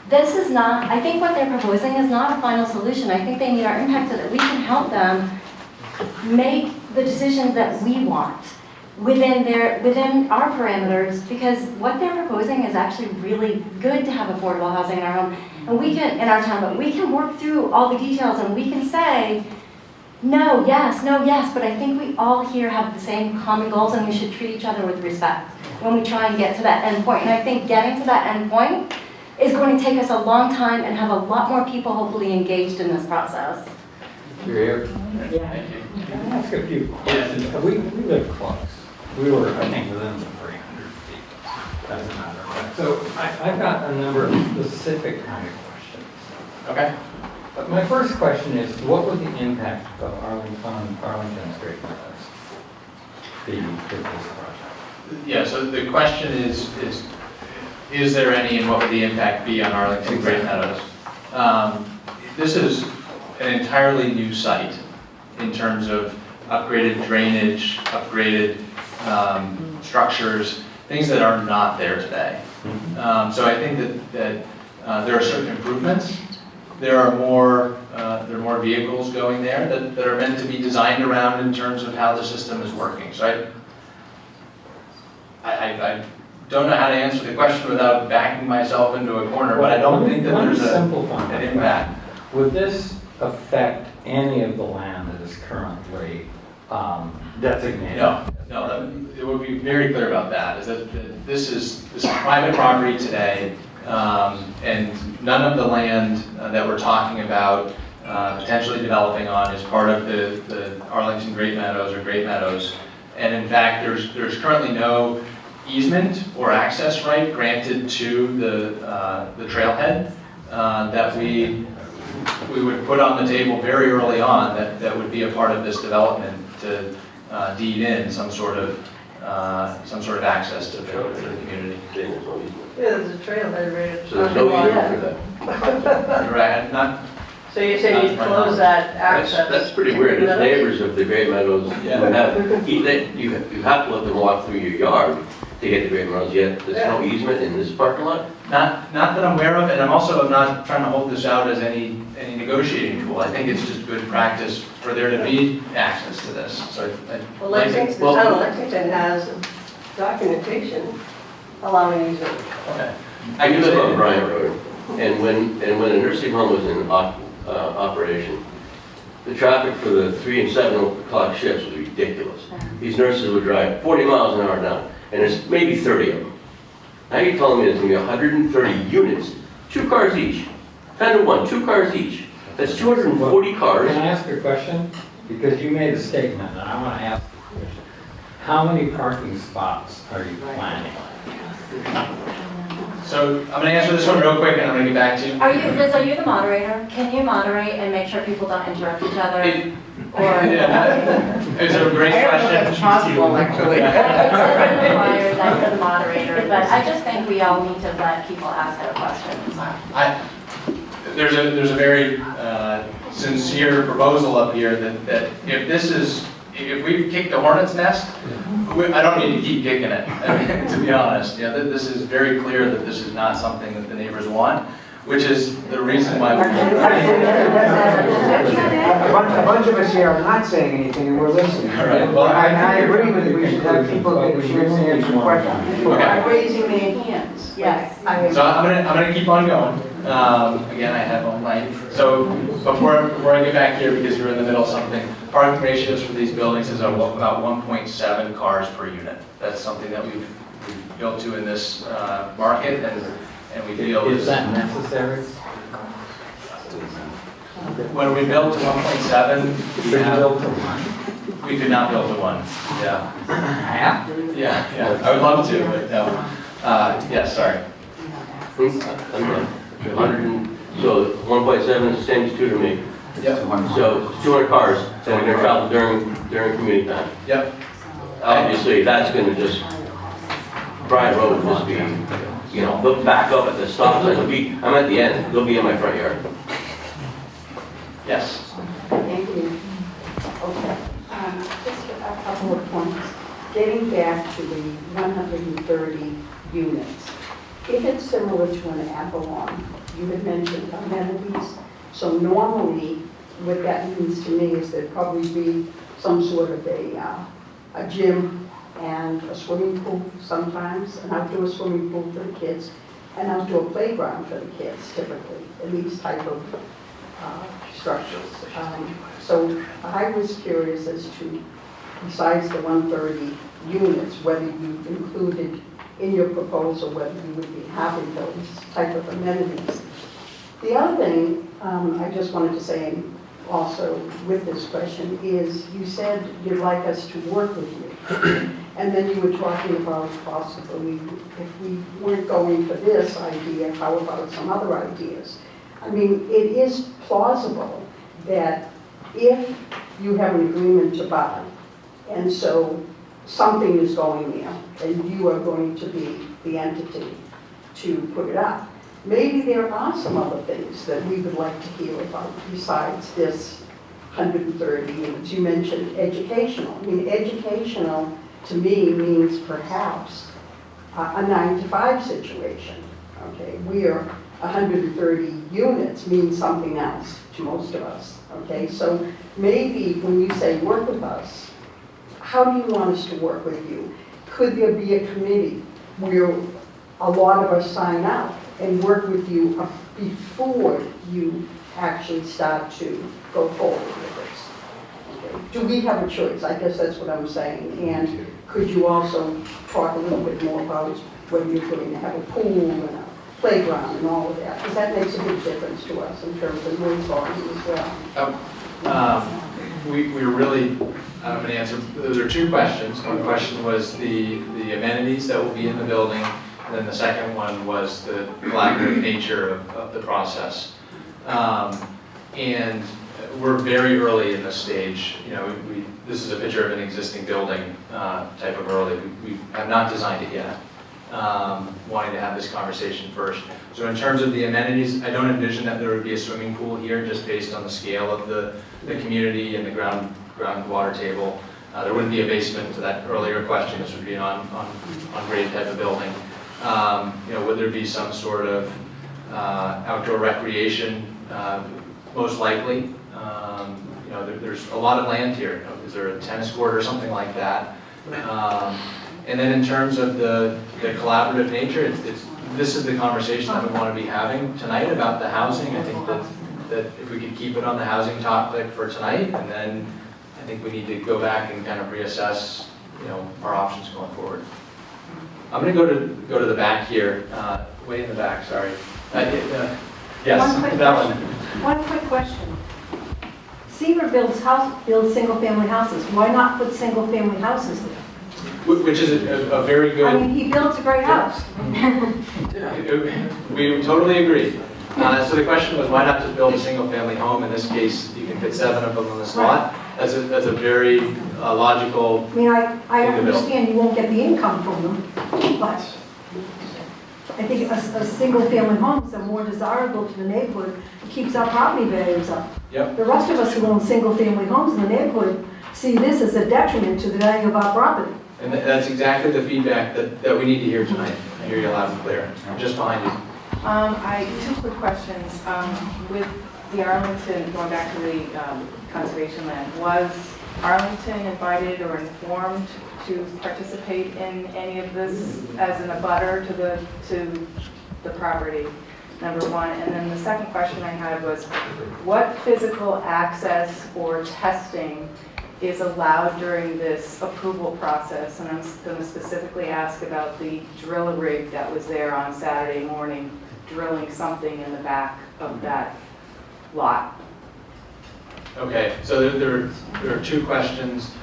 this is not, I think what they're proposing is not a final solution. I think they need our impact so that we can help them make the decisions that we want within our parameters, because what they're proposing is actually really good to have affordable housing in our home, and we can, in our town, but we can work through all the details and we can say, no, yes, but I think we all here have the same common goals and we should treat each other with respect when we try and get to that end point. And I think getting to that end point is going to take us a long time and have a lot more people hopefully engaged in this process. You're here. Thank you. Can I ask a few questions? We live close. We were, I think, within the 300 feet. Doesn't matter. Right? So I've got a number of specific kind of questions. Okay. But my first question is, what would the impact of Arlington's Great Meadows be to this project? Yeah, so the question is there any, and what would the impact be on Arlington Great Meadows? This is an entirely new site in terms of upgraded drainage, upgraded structures, things that are not there today. So I think that there are certain improvements. There are more vehicles going there that are meant to be designed around in terms of how the system is working. So I don't know how to answer the question without backing myself into a corner, but I don't think that there's an impact. Would this affect any of the land that is currently designated? No, it would be very clear about that, is that this is private property today, and none of the land that we're talking about potentially developing on is part of the Arlington Great Meadows or Great Meadows. And in fact, there's currently no easement or access right granted to the trailhead that we would put on the table very early on that would be a part of this development to deed in some sort of access to the community. Yeah, there's a trailhead right. So there's no easement for that? Right, So you're saying you'd close that access? That's pretty weird. As neighbors of the Great Meadows, you have to let them walk through your yard to get to Great Meadows, yet there's no easement in this parking lot? Not that I'm aware of, and I'm not trying to hold this out as any negotiating tool. I think it's just good practice for there to be access to this. So Well, the town of Lexington has documentation allowing easement. Okay. I live on Bryant Road, and when a nursing home was in operation, the traffic for the 3 and 7 o'clock shifts was ridiculous. These nurses would drive 40 miles an hour down, and there's maybe 30 of them. Now you're telling me there's going to be 130 units, 2 cars each, 10 to 1, 2 cars each. That's 240 cars. Can I ask a question? Because you made a statement, and I want to ask a question. How many parking spots are you planning? So I'm going to answer this one real quick, and I'm going to get back to you. Liz, are you the moderator? Can you moderate and make sure people don't interrupt each other? Yeah, it's a great question. That's possible, actually. It says in the flyer that you're the moderator, but I just think we all need to let people ask their questions. There's a very sincere proposal up here that if we've kicked the hornet's nest, I don't need to keep kicking it, to be honest. This is very clear that this is not something that the neighbors want, which is the reason why A bunch of us here are not saying anything, and we're listening. All right, well, I agree with you, we should have people get a chance to answer questions. By raising their hands. Yes. So I'm gonna keep on going. Again, I have all night. So before I get back here, because you're in the middle of something, parking ratios for these buildings is about 1.7 cars per unit. That's something that we've built to in this market, and we feel Is that necessary? when we built to 1.7, we could not build to 1. Yeah. Half? Yeah. I would love to, but no. Yes, sorry. So 1.7 is the same as 2 to me. Yep. So it's 200 cars that are going to travel during community time. Yep. Obviously, that's going to just, Bryant Road would just be you know, they'll back up at the stop sign, I'm at the end, they'll be in my front yard. Yes. Thank you. Okay, just a couple of points. Getting back to the 130 units, if it's similar to an Avalon, you had mentioned amenities, so normally what that means to me is there'd probably be some sort of a gym and a swimming pool sometimes, an outdoor swimming pool for the kids, an outdoor playground for the kids typically, in these type of structures. So I was curious as to, besides the 130 units, whether you included in your proposal, whether you would be having those type of amenities. The other thing I just wanted to say also with this question is, you said you'd like us to work with you. And then you were talking about possibly, if we weren't going for this idea, how about some other ideas? I mean, it is plausible that if you have an agreement to buy, and so something is going there, and you are going to be the entity to put it up, maybe there are some other things that we would like to hear about besides this 130 units. You mentioned educational. I mean, educational to me means perhaps a 9-to-5 situation. Okay, we are 130 units means something else to most of us. Okay, so maybe when you say work with us, how do you want us to work with you? Could there be a committee where a lot of us sign up and work with you before you actually start to go forward with this? Okay. Do we have a choice? I guess that's what I'm saying. And could you also talk a little bit more about whether you're going to have a pool and a playground and all of that? Because that makes a big difference to us in terms of noise volume as well. We're really, I'm going to answer, there are two questions. One question was the amenities that will be in the building, and then the second one was the collaborative nature of the process. And we're very early in this stage. You know, this is a picture of an existing building type of early. We have not designed it yet. Wanting to have this conversation first. So in terms of the amenities, I don't envision that there would be a swimming pool here just based on the scale of the community and the groundwater table. There wouldn't be a basement to that earlier question. This would be an on-grade type of building. You know, would there be some sort of outdoor recreation? Most likely. You know, there's a lot of land here. Is there a tennis court or something like that? And then in terms of the collaborative nature, this is the conversation that we want to be having tonight about the housing. I think that if we could keep it on the housing topic for tonight, and then I think we need to go back and kind of reassess, you know, our options going forward. I'm going to go to the back here, way in the back. Sorry. Yes, that one. One quick question. Seaver builds single-family houses. Why not put single-family houses there? Which is a very good. I mean, he builds a great house. We totally agree. So the question was, why not just build a single-family home? In this case, you can fit 7 of them on this lot. That's a very logical. I mean, I understand you won't get the income from them, but I think a single-family homes are more desirable to the neighborhood. It keeps our property values up. Yep. The rest of us who own single-family homes in the neighborhood see this as a detriment to the value of our property. And that's exactly the feedback that we need to hear tonight. I hear you loud and clear. I'm just behind you. Two quick questions. With the Arlington, going back to the conservation land, was Arlington invited or informed to participate in any of this as an abutter to the property? Number one. And then the second question I had was, what physical access or testing is allowed during this approval process? And I'm going to specifically ask about the drill rig that was there on Saturday morning, drilling something in the back of that lot. Okay, so there are two questions.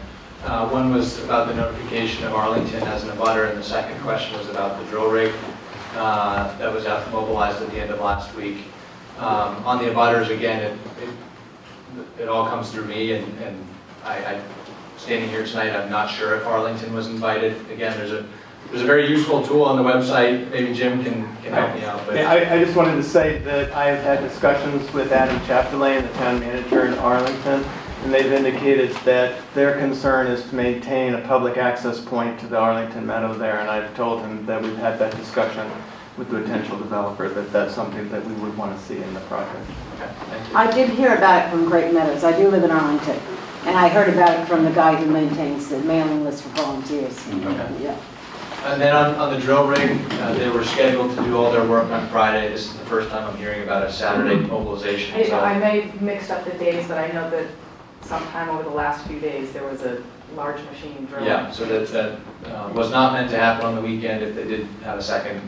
One was about the notification of Arlington as an abutter, and the second question was about the drill rig that was mobilized at the end of last week. On the abutters, again, it all comes through me, and I standing here tonight, I'm not sure if Arlington was invited. Again, there's there's a very useful tool on the website. Maybe Jim can help me out. But Yeah, I just wanted to say that I have had discussions with Adam Chapdelaine, the town manager in Arlington, and they've indicated that their concern is to maintain a public access point to the Arlington Meadow there, and I've told him that we've had that discussion with the potential developer, that that's something that we would want to see in the project. okay, thank you. I did hear about it from Great Meadows. I do live in Arlington. And I heard about it from the guy who maintains the mailing list for volunteers. Okay. Yeah. And then on the drill rig, they were scheduled to do all their work on Friday. This is the first time I'm hearing about a Saturday mobilization. I So may have mixed up the days, but I know that sometime over the last few days, there was a large machine drill. yeah, so that was not meant to happen on the weekend. If they did have a second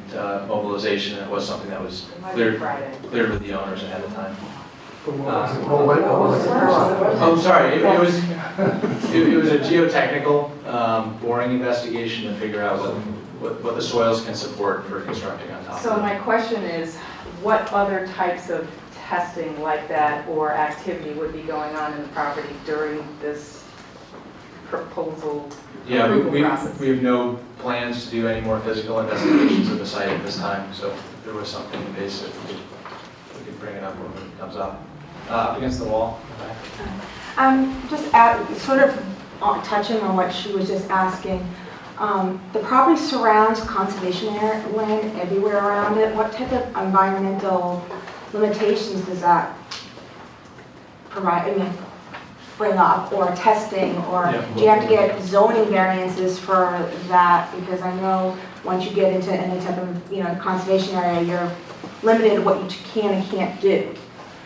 mobilization, it was something that was It might be cleared Friday. with the owners ahead of time. Oh, Oh, sorry, it was a geotechnical boring investigation to figure out what the soils can support for constructing on top So of it. my question is, what other types of testing like that or activity would be going on in the property during this proposal Yeah, approval process? we have no plans to do any more physical investigations of the site at this time, so if there was something invasive, we could bring it up when it comes up. Up against the wall. Just sort of touching on what she was just asking. The property surrounds conservation area land everywhere around it. What type of environmental limitations does that provide, bring up, or testing, or do you have to get zoning variances for that? Because I know once you get into any type of, conservation area, you're limited to what you can and can't do.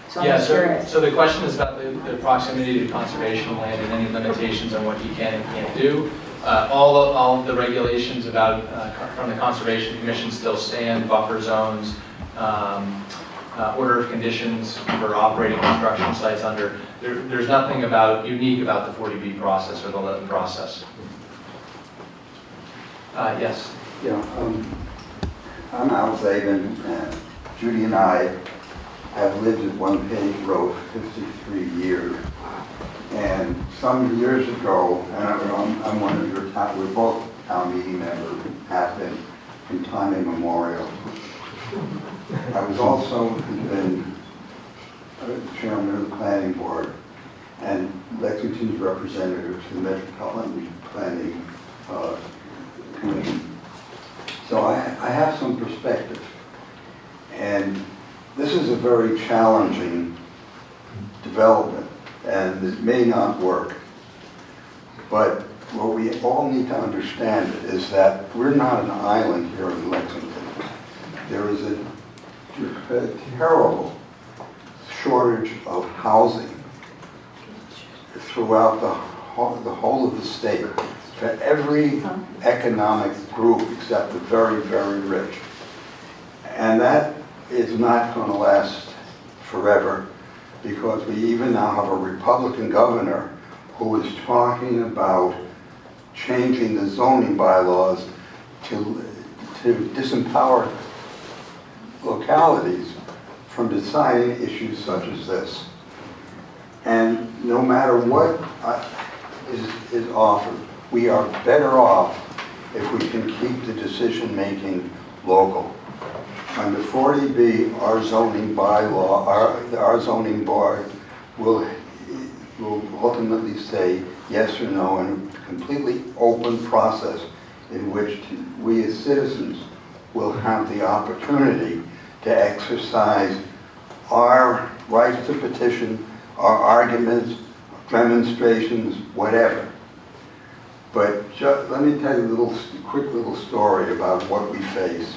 So I'm Yeah, just curious. so the question is about the proximity to conservation land and any limitations on what you can and can't do. All of the regulations about, from the Conservation Commission still stand, buffer zones, order of conditions for operating construction sites under. There's nothing unique about the 40B process or the LETV process. Yes. Yeah, I'm Al Zabin, and Judy and I have lived at One Page Road for 53 years. And some years ago, and I'm one of your town, we're both town meeting members, have been from time immemorial. I was also been chairman of the planning board and Lexington's representative to the Metropolitan Planning Commission. So I have some perspective. And this is a very challenging development, and it may not work. But what we all need to understand is that we're not an island here in Lexington. There is a terrible shortage of housing throughout the whole of the state for every economic group except the very, very rich. And that is not going to last forever, because we even now have a Republican governor who is talking about changing the zoning bylaws to disempower localities from deciding issues such as this. And no matter what is offered, we are better off if we can keep the decision-making local. Under 40B, our zoning bylaw, our zoning board will ultimately say yes or no in a completely open process in which we as citizens will have the opportunity to exercise our rights to petition, our arguments, demonstrations, whatever. But let me tell you a quick little story about what we face.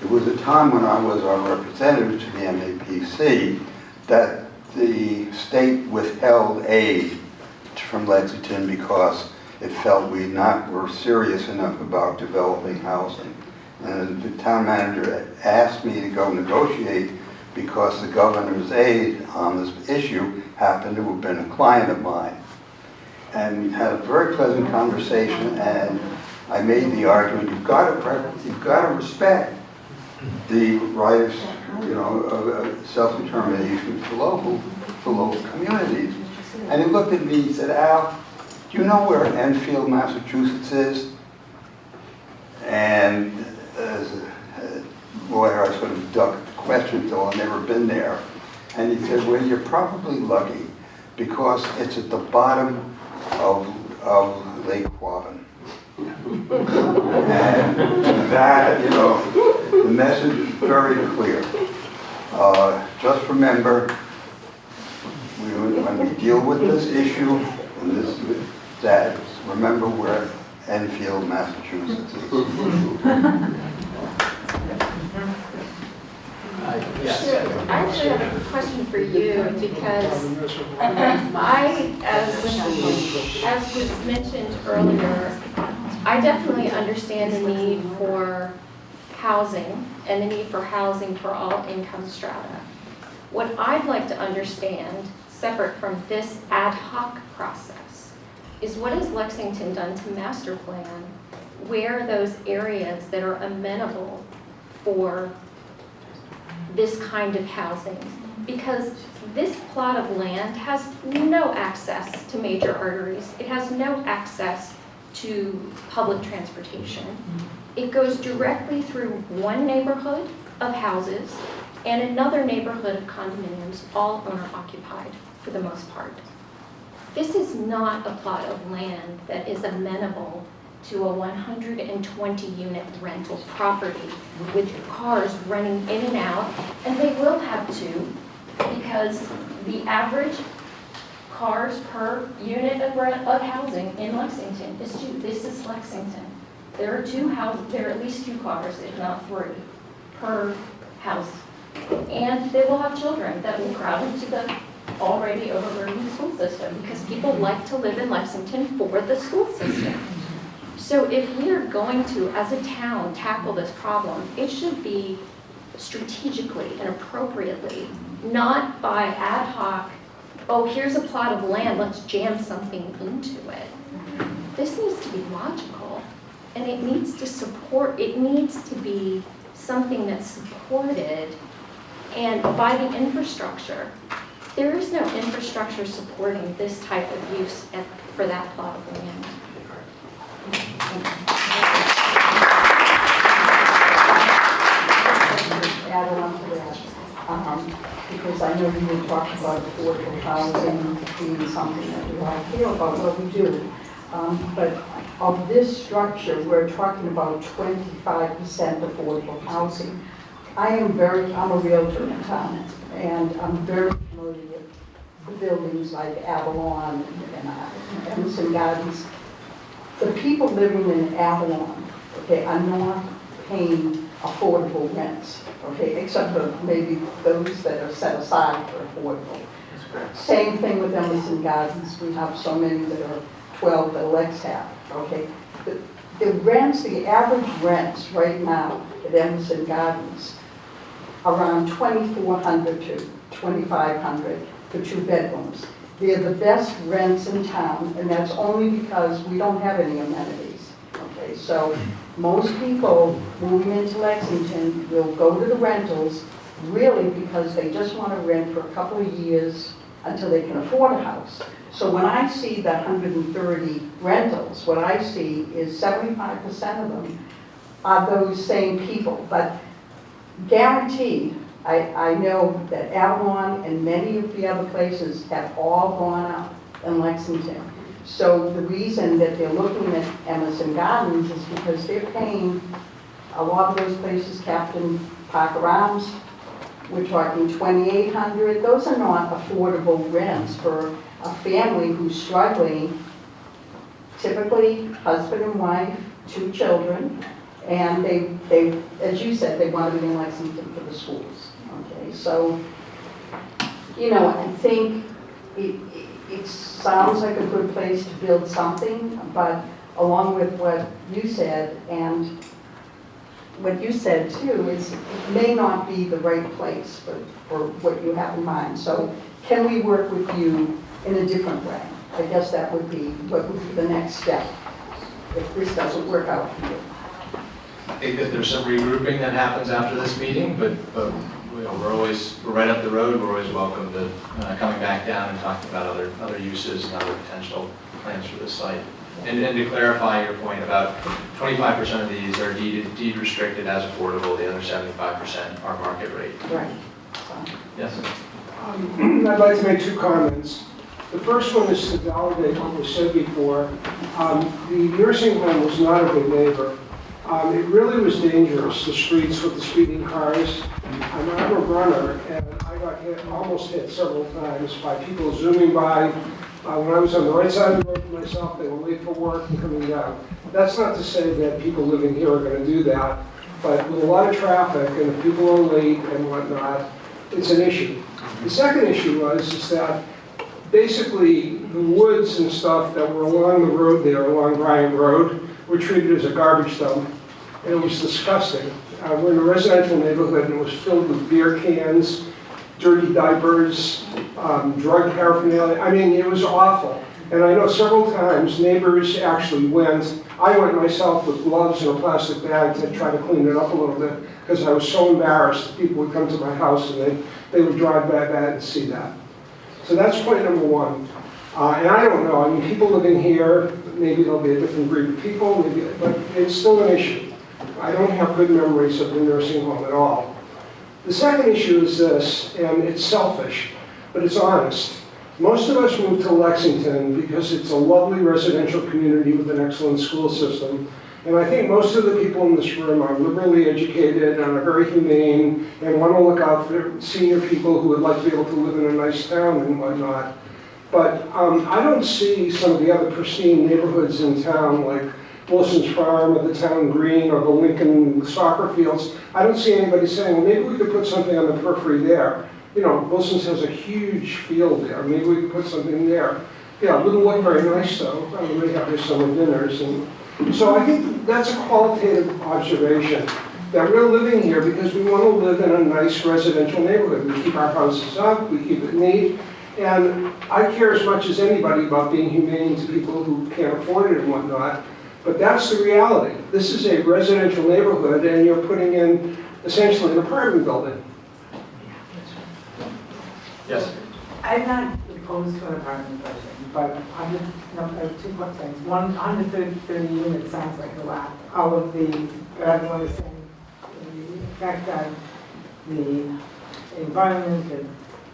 It was a time when I was our representative to the MAPC that the state withheld aid from Lexington because it felt we were serious enough about developing housing. And the town manager asked me to go negotiate because the governor's aide on this issue happened to have been a client of mine. And we had a very pleasant conversation, and I made the argument, you've got to respect the right of self-determination for local communities. And he looked at me and said, Al, do you know where Enfield, Massachusetts is? And as a lawyer, I sort of ducked the question until I'd never been there. And he said, well, you're probably lucky because it's at the bottom of Lake Quabbin. And that, you know, the message is very clear. Just remember, when we deal with this issue, that remember where Enfield, Massachusetts is. Yes. I actually have a question for you because as was mentioned earlier, I definitely understand the need for housing and the need for housing for all income strata. What I'd like to understand, separate from this ad hoc process, is what has Lexington done to master plan where those areas that are amenable for this kind of housing? Because this plot of land has no access to major arteries. It has no access to public transportation. It goes directly through one neighborhood of houses and another neighborhood of condominiums, all owner occupied for the most part. This is not a plot of land that is amenable to a 120-unit rental property with cars running in and out, and they will have to, because the average cars per unit of housing in Lexington is 2. This is Lexington. There are there are at least 2 cars, if not 3, per house. And they will have children that will crowd into the already overburdened school system because people like to live in Lexington for the school system. So if we are going to, as a town, tackle this problem, it should be strategically and appropriately, not by ad hoc, oh, here's a plot of land, let's jam something into it. This needs to be logical, and it needs to be something that's supported and by the infrastructure. There is no infrastructure supporting this type of use for that plot of land. Add on to that, because I know you talked about affordable housing being something that we all feel about, well, we do. But of this structure, we're talking about 25% affordable housing. I'm a realtor in town, and I'm very familiar with the buildings like Avalon and Emerson Gardens. The people living in Avalon, okay, are not paying affordable rents, okay, except for maybe those that are set aside for affordable. Same thing with Emerson Gardens. We have so many that are 12 that Lex have, okay. The rents, the average rents right now at Emerson Gardens, around $2,400 to $2,500 for 2 bedrooms. They're the best rents in town, and that's only because we don't have any amenities. Okay, so most people moving into Lexington will go to the rentals really because they just want to rent for a couple of years until they can afford a house. So when I see the 130 rentals, what I see is 75% of them are those same people, but guaranteed, I know that Avalon and many of the other places have all gone up in Lexington. So the reason that they're looking at Emerson Gardens is because they're paying a lot of those places, Captain Parker Arms, we're talking $2,800. Those are not affordable rents for a family who's struggling, typically husband and wife, 2 children, and they, as you said, they want to be in Lexington for the schools. Okay, so, you know, I think it sounds like a good place to build something, but along with what you said, and what you said too, is it may not be the right place for what you have in mind. So can we work with you in a different way? I guess that would be what would be the next step if this doesn't work out for you. I think that there's some regrouping that happens after this meeting, but you know, we're right up the road. We're always welcome to coming back down and talking about other uses and other potential plans for this site. And to clarify your point about 25% of these are deed restricted as affordable, the other 75% are market rate. Right. Yes? I'd like to make two comments. The first one is to validate what was said before. The nursing home was not a good neighbor. It really was dangerous, the streets with the speeding cars. I'm a runner, and I got almost hit several times by people zooming by. When I was on the right side of the road for myself, they were late for work and coming down. That's not to say that people living here are going to do that, but with a lot of traffic and if people are late and whatnot, it's an issue. The second issue is that basically the woods and stuff that were along the road there, along Bryant Road, were treated as a garbage dump. And it was disgusting. We're in a residential neighborhood and it was filled with beer cans, dirty diapers, drug paraphernalia. I mean, it was awful. And I know several times neighbors actually went, I went myself with gloves and a plastic bag to try to clean it up a little bit because I was so embarrassed that people would come to my house and they would drive by that and see that. So that's point number one. And I don't know, I mean, people living here, maybe there'll be a different breed of people, but it's still an issue. I don't have good memories of the nursing home at all. The second issue is this, and it's selfish, but it's honest. Most of us moved to Lexington because it's a lovely residential community with an excellent school system. And I think most of the people in this room are liberally educated and are very humane and want to look out for senior people who would like to be able to live in a nice town and whatnot. But I don't see some of the other pristine neighborhoods in town like Wilson's Farm or the Town Green or the Lincoln soccer fields. I don't see anybody saying, well, maybe we could put something on the periphery there. You know, Wilson's has a huge field there. Maybe we could put something there. Yeah, it wouldn't look very nice though. I mean, we have their summer dinners. And so I think that's a qualitative observation that we're living here because we want to live in a nice residential neighborhood. We keep our houses up, we keep it neat. And I care as much as anybody about being humane to people who can't afford it and whatnot. But that's the reality. This is a residential neighborhood and you're putting in essentially an apartment building. Yes? I'm not opposed to an apartment building, but I have two quick things. One, 130 units sounds like a lot. All of the, everyone is saying, the fact that the environment,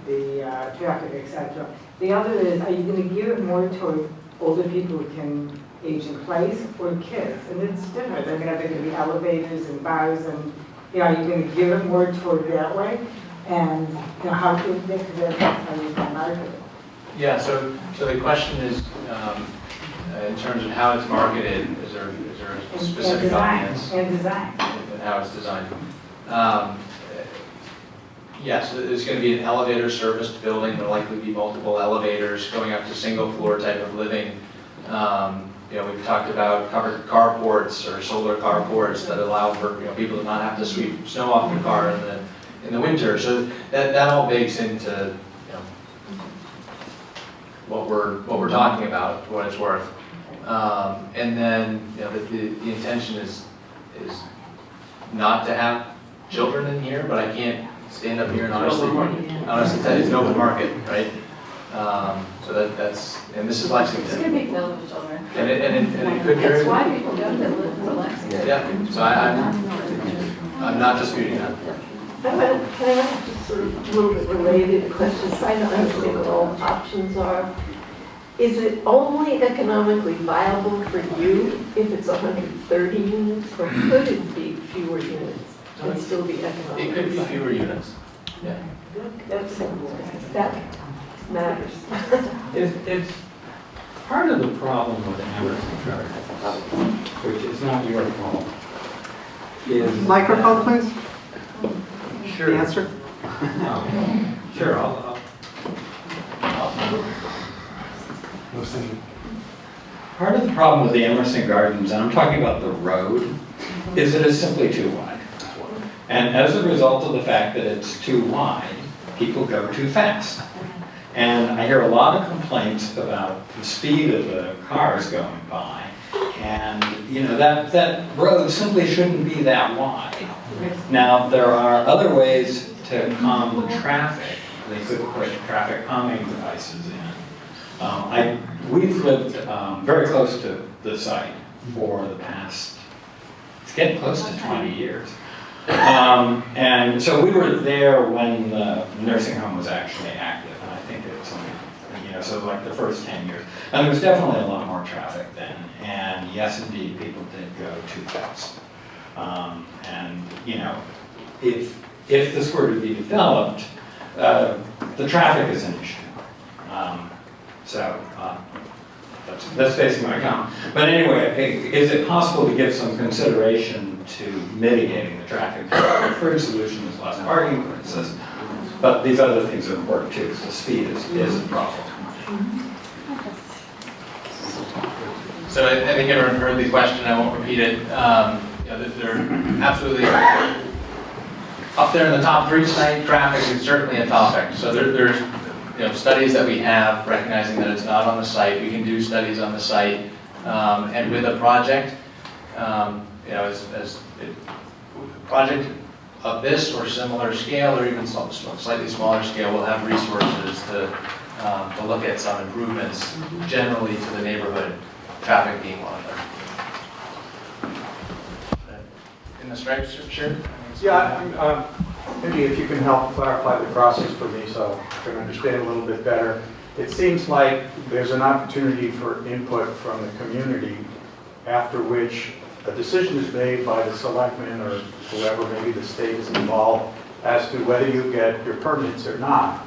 the traffic, etc. The other is, are you going to gear it more toward older people who can age in place or kids? And it's different. I mean, are there going to be elevators and bars and, you know, are you going to gear it more toward that way? And, you know, how can they, because that's how you can market it. Yeah, so the question is, in terms of how it's marketed, is there a specific audience? And design. And how it's designed. Yes, there's going to be an elevator serviced building. There'll likely be multiple elevators going up to single floor type of living. You know, we've talked about covered carports or solar carports that allow for, you know, people to not have to sweep snow off their car in the winter. So that all bakes into, you know, what we're talking about, for what it's worth. And then, you know, the intention is not to have children in here, but I can't stand up here and honestly tell you it's an open market, right? So that's, and this is Lexington. It's going to be filled with children. And it could be. That's why people go to Lexington. Yeah, so I'm not disputing that. Can I ask just sort of a little bit related questions? I don't understand what all options are. Is it only economically viable for you if it's 130 units, or could it be fewer units and still be economically It could be viable? fewer units. Yeah. That's that matters. It's part of the problem with the Emerson charter, which is not your fault, is... Microphone, please. Sure. Answer. No. Sure, I'll Part of the problem with the Emerson Gardens, and I'm talking about the road, is it is simply too wide. And as a result of the fact that it's too wide, people go too fast. And I hear a lot of complaints about the speed of the cars going by. And, you know, that road simply shouldn't be that wide. Now, there are other ways to calm the traffic. They could put traffic calming devices in. We've lived very close to the site for the past, it's getting close to 20 years. And so we were there when the nursing home was actually active, and I think it was only, so like the first 10 years. And there was definitely a lot more traffic then, and yes, indeed, people did go too fast. And, if this were to be developed, the traffic is an issue. That's basically my comment. But anyway, is it possible to give some consideration to mitigating the traffic? The first solution is less parking, for instance, but these other things are important too, so speed is a problem. So I think everyone heard the question, I won't repeat it. They're absolutely, up there in the top 3 tonight, traffic is certainly a topic. So there's studies that we have recognizing that it's not on the site. We can do studies on the site, and with a project, as a project of this or similar scale, or even slightly smaller scale, we'll have resources to look at some improvements generally to the neighborhood, traffic being one of them. In the stripes, sure? Yeah, maybe if you can help clarify the process for me so I can understand a little bit better. It seems like there's an opportunity for input from the community, after which a decision is made by the selectmen or whoever, maybe the state is involved, as to whether you get your permits or not.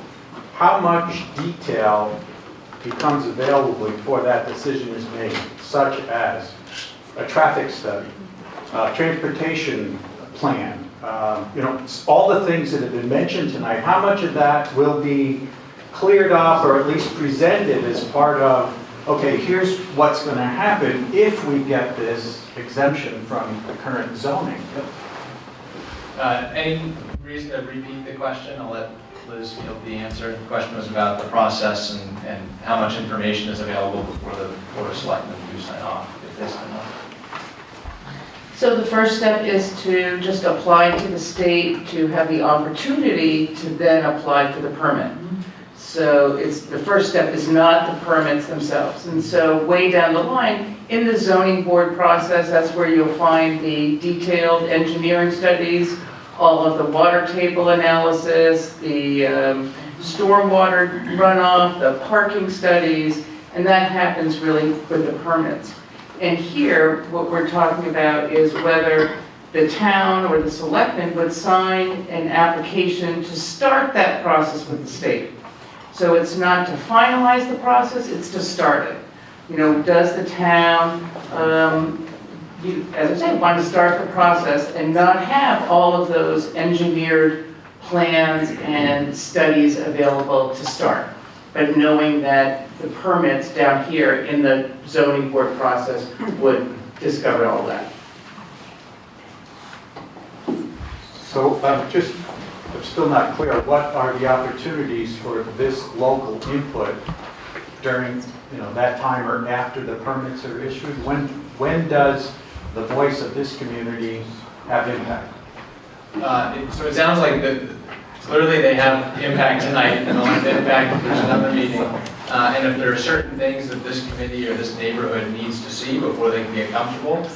How much detail becomes available before that decision is made, such as a traffic study, transportation plan, all the things that have been mentioned tonight? How much of that will be cleared up or at least presented as part of, okay, here's what's going to happen if we get this exemption from the current zoning? Any reason to repeat the question? I'll let Liz field the answer. The question was about the process and how much information is available before the Board of Selectmen do sign off, if they sign off. So the first step is to just apply to the state to have the opportunity to then apply for the permit. So the first step is not the permits themselves. And so way down the line, in the zoning board process, that's where you'll find the detailed engineering studies, all of the water table analysis, the stormwater runoff, the parking studies, and that happens really with the permits. And here, what we're talking about is whether the town or the selectmen would sign an application to start that process with the state. So it's not to finalize the process, it's to start it. Does the town, as I said, want to start the process and not have all of those engineered plans and studies available to start, but knowing that the permits down here in the zoning board process would discover all that. So I'm still not clear. What are the opportunities for this local input during that time or after the permits are issued? When does the voice of this community have impact? So it sounds like clearly they have impact tonight, and they'll have impact if there's another meeting. And if there are certain things that this committee or this neighborhood needs to see before they can get comfortable,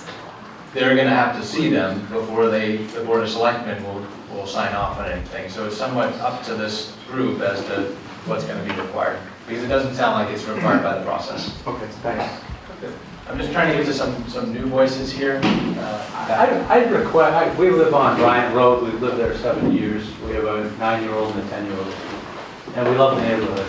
they're going to have to see them before the Board of Selectmen will sign off on anything. So it's somewhat up to this group as to what's going to be required, because it doesn't sound like it's required by the process. Okay, thanks. I'm just trying to get to some new voices here. I'd request, we live on Bryant Road, we've lived there 7 years. We have a 9-year-old and a 10-year-old, and we love the neighborhood.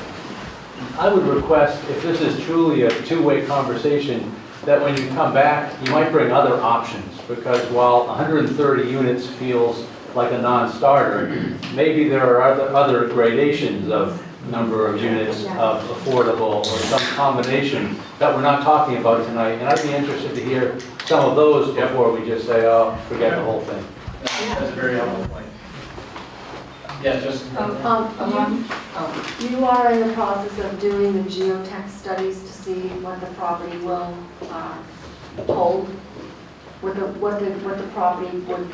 I would request, if this is truly a two-way conversation, that when you come back, you might bring other options, because while 130 units feels like a non-starter, maybe there are other gradations of number of units of affordable or some combination that we're not talking about tonight, and I'd be interested to hear some of those before we just say, oh, forget the whole thing. That's a very helpful point. Yeah, just. You are in the process of doing the geotech studies to see what the property will hold, what the property would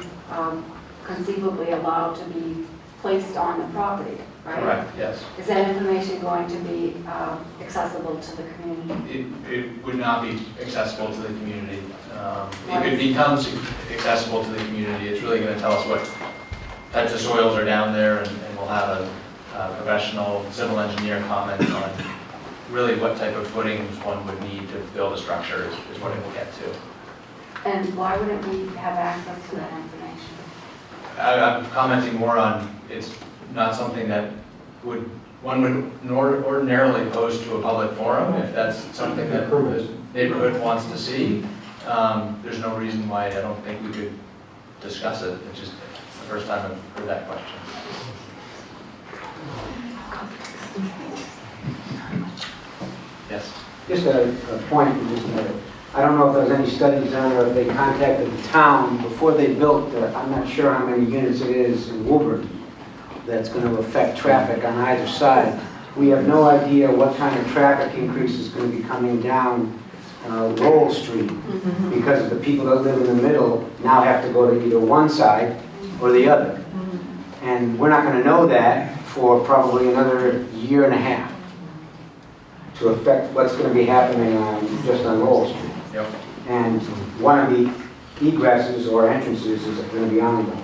conceivably allow to be placed on the property, right? Correct, yes. Is that information going to be accessible to the community? It would not be accessible to the community. If it becomes accessible to the community, it's really going to tell us what types of soils are down there, and we'll have a professional civil engineer comment on really what type of footings one would need to build a structure is what it will get to. And why wouldn't we have access to that information? I'm commenting more on, it's not something that one would ordinarily pose to a public forum. If that's something that the neighborhood wants to see, there's no reason why I don't think we could discuss it. It's just the first time I've heard that question. Yes. Just a point, I don't know if there's any studies done or if they contacted the town before they built, I'm not sure how many units it is in Woburn that's going to affect traffic on either side. We have no idea what kind of traffic increase is going to be coming down Lowell Street because the people that live in the middle now have to go to either one side or the other. And we're not going to know that for probably another year and a half to affect what's going to be happening just on Lowell Street. Yep. And one of the egresses or entrances is going to be on Lowell.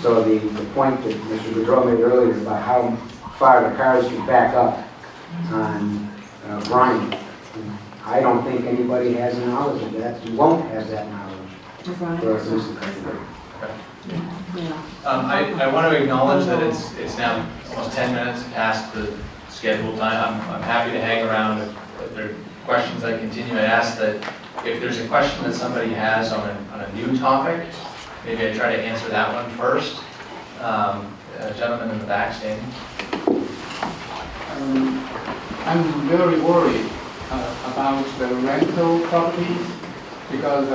So the point that Mr. Goodrow made earlier about how far the cars can back up on Bryant, I don't think anybody has knowledge of that. You won't have that knowledge. For at least I want to acknowledge that it's now almost 10 minutes past the scheduled time. I'm happy to hang around if there are questions I continue. I ask that if there's a question that somebody has on a new topic, maybe I try to answer that one first. A gentleman in the back standing. I'm very worried about the rental properties because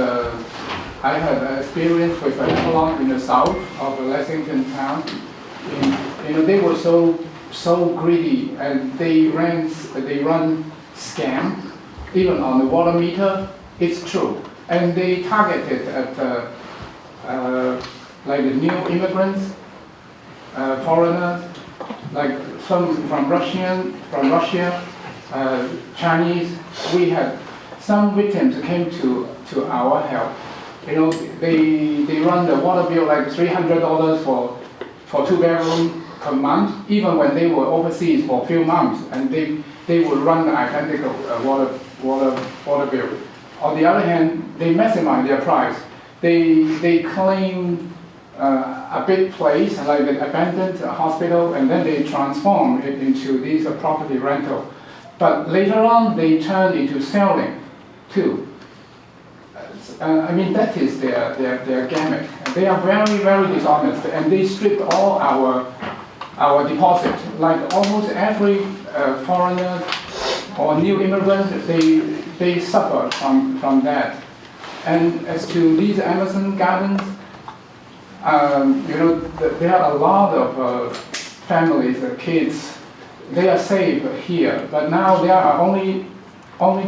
I have experience with an Avalon in the south of Lexington town. They were so greedy, and they run scam even on the water meter. It's true, and they targeted at like the new immigrants, foreigners, like some from Russia, Chinese. We had some victims came to our help. They run the water bill like $300 for 2-bedroom per month, even when they were overseas for a few months, and they would run the identical water bill. On the other hand, they maximize their price. They claim a big place like an abandoned hospital, and then they transform it into these property rental. But later on, they turn into selling too. That is their gimmick. They are very, very dishonest, and they stripped all our deposit. Like almost every foreigner or new immigrant, they suffer from that. And as to these Emerson gardens, there are a lot of families, kids. They are safe here, but now there are only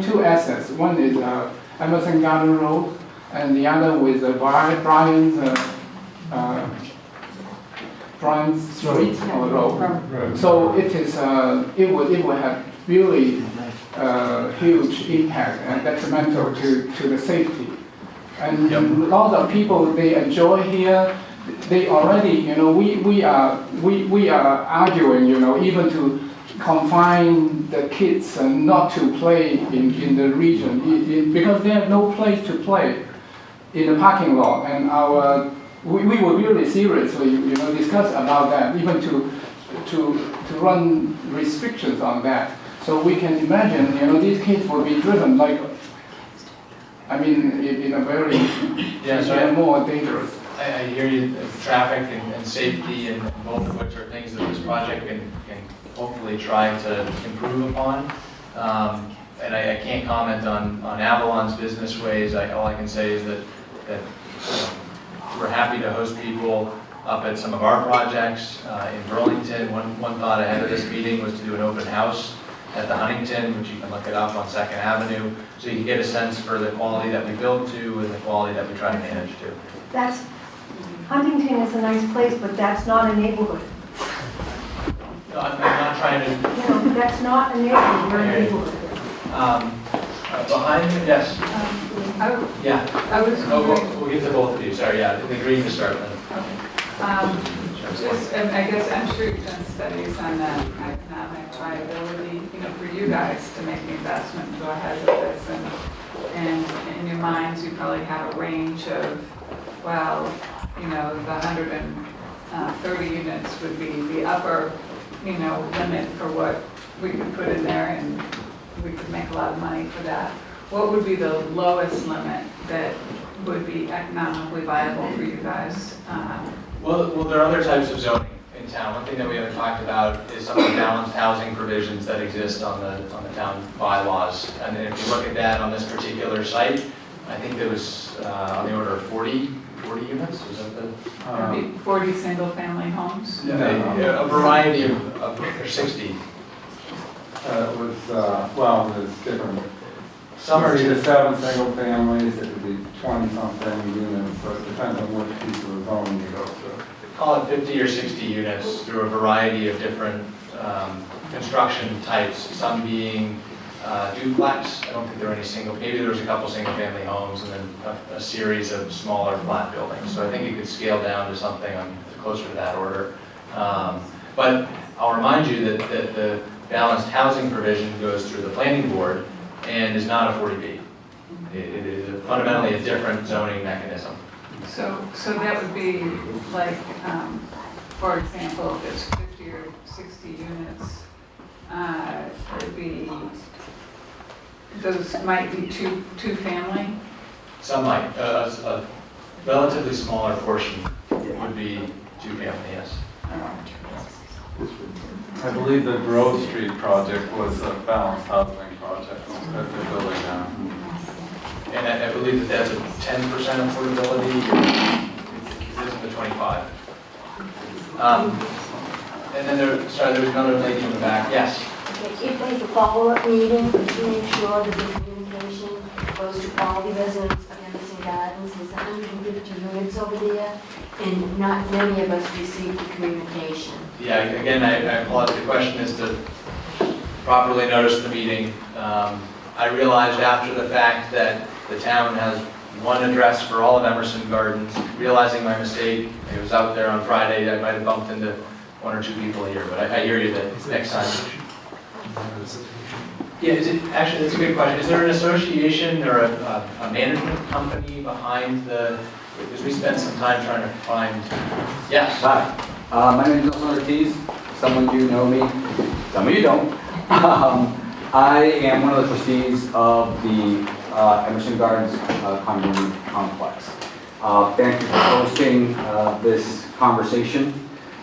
two assets. One is Emerson Garden Road, and the other with Brian's Street or Road. So it will have really huge impact and detrimental to the safety. And lots of people, they enjoy here. They already, we are arguing, even to confine the kids and not to play in the region because they have no place to play in the parking lot. And we will really seriously, discuss about that, even to run restrictions on that. So we can imagine, these kids will be driven like, in a very more dangerous. I hear you, traffic and safety, and both of which are things that this project can hopefully try to improve upon. And I can't comment on Avalon's business ways. All I can say is that we're happy to host people up at some of our projects in Burlington. One thought ahead of this meeting was to do an open house at the Huntington, which you can look it up on 2nd Avenue, so you can get a sense for the quality that we build to and the quality that we try to manage to. Huntington is a nice place, but that's not a neighborhood. I'm not trying to, You know, that's not a neighborhood, we're a neighborhood. behind you, yes, yeah. I was Oh, wondering, we'll get to both of you, sorry, yeah, the green to start then. just, I guess I'm sure you've done studies on that economic viability, you know, for you guys to make the investment and go ahead with this. And in your minds, you probably have a range of, well, you know, the 130 units would be the upper, you know, limit for what we could put in there, and we could make a lot of money for that. What would be the lowest limit that would be economically viable for you guys? Well, there are other types of zoning in town. One thing that we haven't talked about is some of the balanced housing provisions that exist on the town bylaws. And if you look at that on this particular site, I think there was on the order of 40 units, was that the? Would be 40 single-family homes? A variety of, or 60. It was, well, there's different. Some are either 7 single families, it could be 20-something units, so it depends on which piece of the zone you go through. Call it 50 or 60 units through a variety of different construction types, some being duplex. I don't think there were any single, maybe there was a couple single family homes and then a series of smaller flat buildings. So I think you could scale down to something closer to that order. But I'll remind you that the balanced housing provision goes through the planning board and is not a 40B. It is fundamentally a different zoning mechanism. So that would be like, for example, if it's 50 or 60 units, it would be, those might be two family? Some might, a relatively smaller portion would be two family, yes. I believe the Grove Street project was a balanced housing project that they're building now. And I believe that that's a 10% affordability. This is the 25. And then there was another lady in the back. Yes. Okay, if there's a follow-up meeting, to make sure that the communication goes to all the residents of Emerson Gardens. There's 150 units over there, and not many of us received the communication. Yeah, again, I applaud the question is to properly notice the meeting. I realized after the fact that the town has one address for all of Emerson Gardens. Realizing my mistake, it was out there on Friday, I might have bumped into one or two people here, but I hear you that next time. Yeah, actually, that's a good question. Is there an association or a management company behind because we spent some time trying to find, yes. Hi, my name is Nelson Ortiz. Some of you know me, some of you don't. I am one of the trustees of the Emerson Gardens condominium complex. Thank you for hosting this conversation.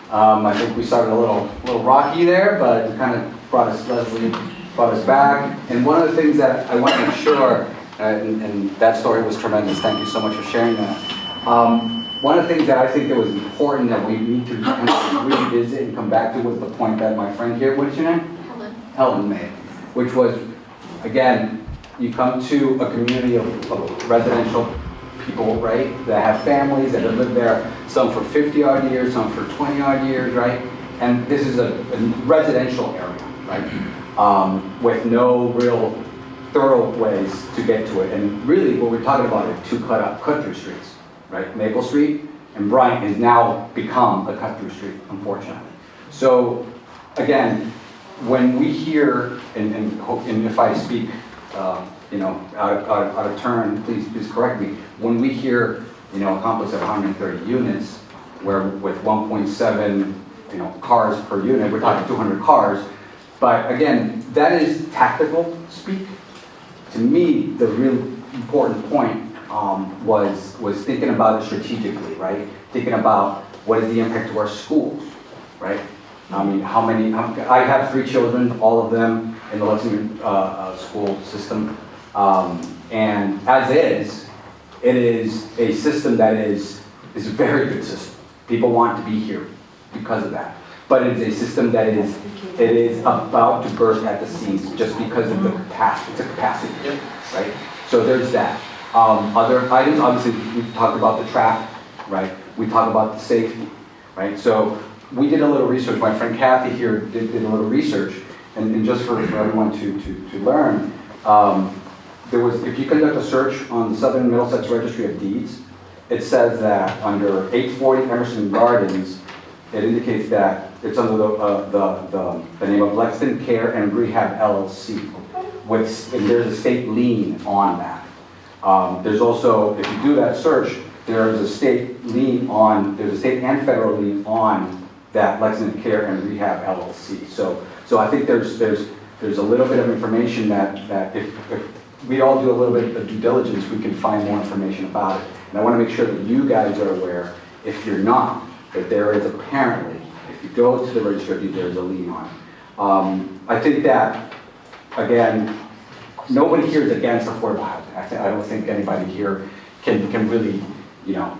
I think we started a little rocky there, but it kind of brought us back. And one of the things that I want to make sure, and that story was tremendous. Thank you so much for sharing that. One of the things that I think that was important that we need to kind of revisit and come back to was the point that my friend here, what is your name? Helen made, which was, again, you come to a community of residential people, right, that have families that have lived there, some for 50-odd years, some for 20-odd years, right? And this is a residential area, right, with no real thorough ways to get to it. And really what we're talking about are two cut-through streets, right? Maple Street and Bryant has now become a cut-through street, unfortunately. So again, when we hear, and if I speak, out of turn, please correct me. When we hear, a complex of 130 units, where with 1.7, cars per unit, we're talking 200 cars. But again, that is tactical speak. To me, the real important point was thinking about it strategically, right? Thinking about what is the impact to our schools, right? I mean, I have 3 children, all of them in the LexMedia school system. And as is, it is a system that is a very good system. People want to be here because of that. But it is a system that is about to burst at the seams just because of the capacity. It's a capacity, right? So there's that. Other items, obviously, we talked about the traffic, right? We talked about the safety, right? So we did a little research, my friend Kathy here did a little research, and just for everyone to learn, there was, if you conduct a search on the Southern Middlesex Registry of Deeds, it says that under 840 Emerson Gardens, it indicates that it's under the name of Lexington Care and Rehab LLC, and there's a state lien on that. There's also, if you do that search, there's a state lien on, there's a state and federal lien on that Lexington Care and Rehab LLC. So I think there's a little bit of information that if we all do a little bit of due diligence, we can find more information about it. And I want to make sure that you guys are aware, if you're not, that there is apparently, if you go to the registry of deeds, there's a lien on it. I think that, again, nobody here is against affordable housing. I don't think anybody here can really, you know,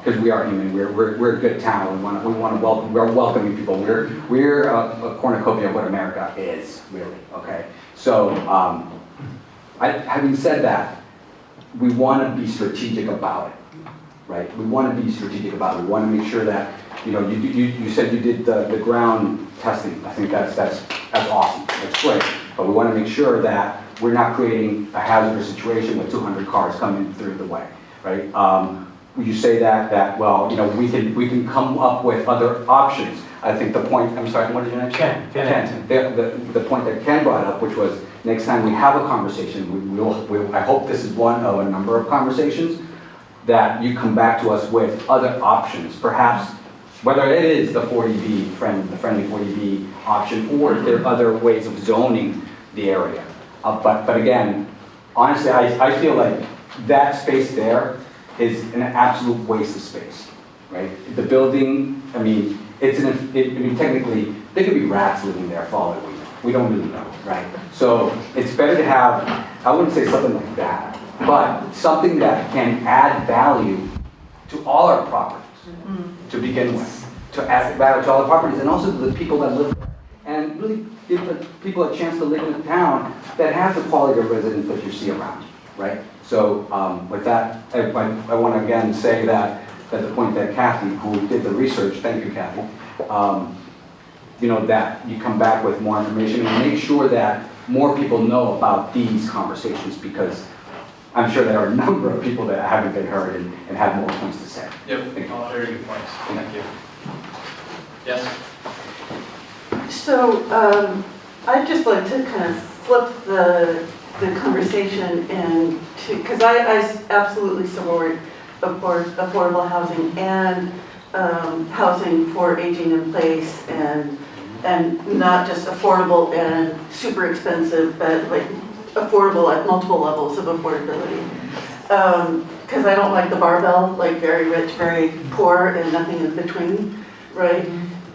because we are human, we're a good town. We want to welcome. We're welcoming people. We're a cornucopia of what America is, really. Okay. So, having said that, we want to be strategic about it, right? We want to be strategic about it. We want to make sure that, you know, you said you did the ground testing. I think that's awesome. That's great. But we want to make sure that we're not creating a hazardous situation with 200 cars coming through the way, right? You say that well, you know, we can come up with other options. I think the point, I'm sorry, what did your name say? Ken. The point that Ken brought up, which was next time we have a conversation, I hope this is one of a number of conversations, that you come back to us with other options, perhaps whether it is the 40B, the friendly 40B option, or if there are other ways of zoning the area. But again, honestly, I feel like that space there is an absolute waste of space, right? The building, I mean, technically, there could be rats living there for all that we know. We don't really know, right? So it's better to have, I wouldn't say something like that, but something that can add value to all our properties to begin with, to add value to all the properties, and also to the people that live there, and really give the people a chance to live in a town that has the quality of residence that you see around, right? So with that, I want to again say that at the point that Kathy, who did the research, thank you, Kathy, you know, that you come back with more information and make sure that more people know about these conversations, because I'm sure there are a number of people that haven't been heard and have more points to say. Yep, all very good points. Thank you. Yes? So I'd just like to kind of flip the conversation, and because I absolutely support affordable housing and housing for aging in place, and not just affordable and super expensive, but like affordable at multiple levels of affordability. Because I don't like the barbell, like very rich, very poor, and nothing in between, right?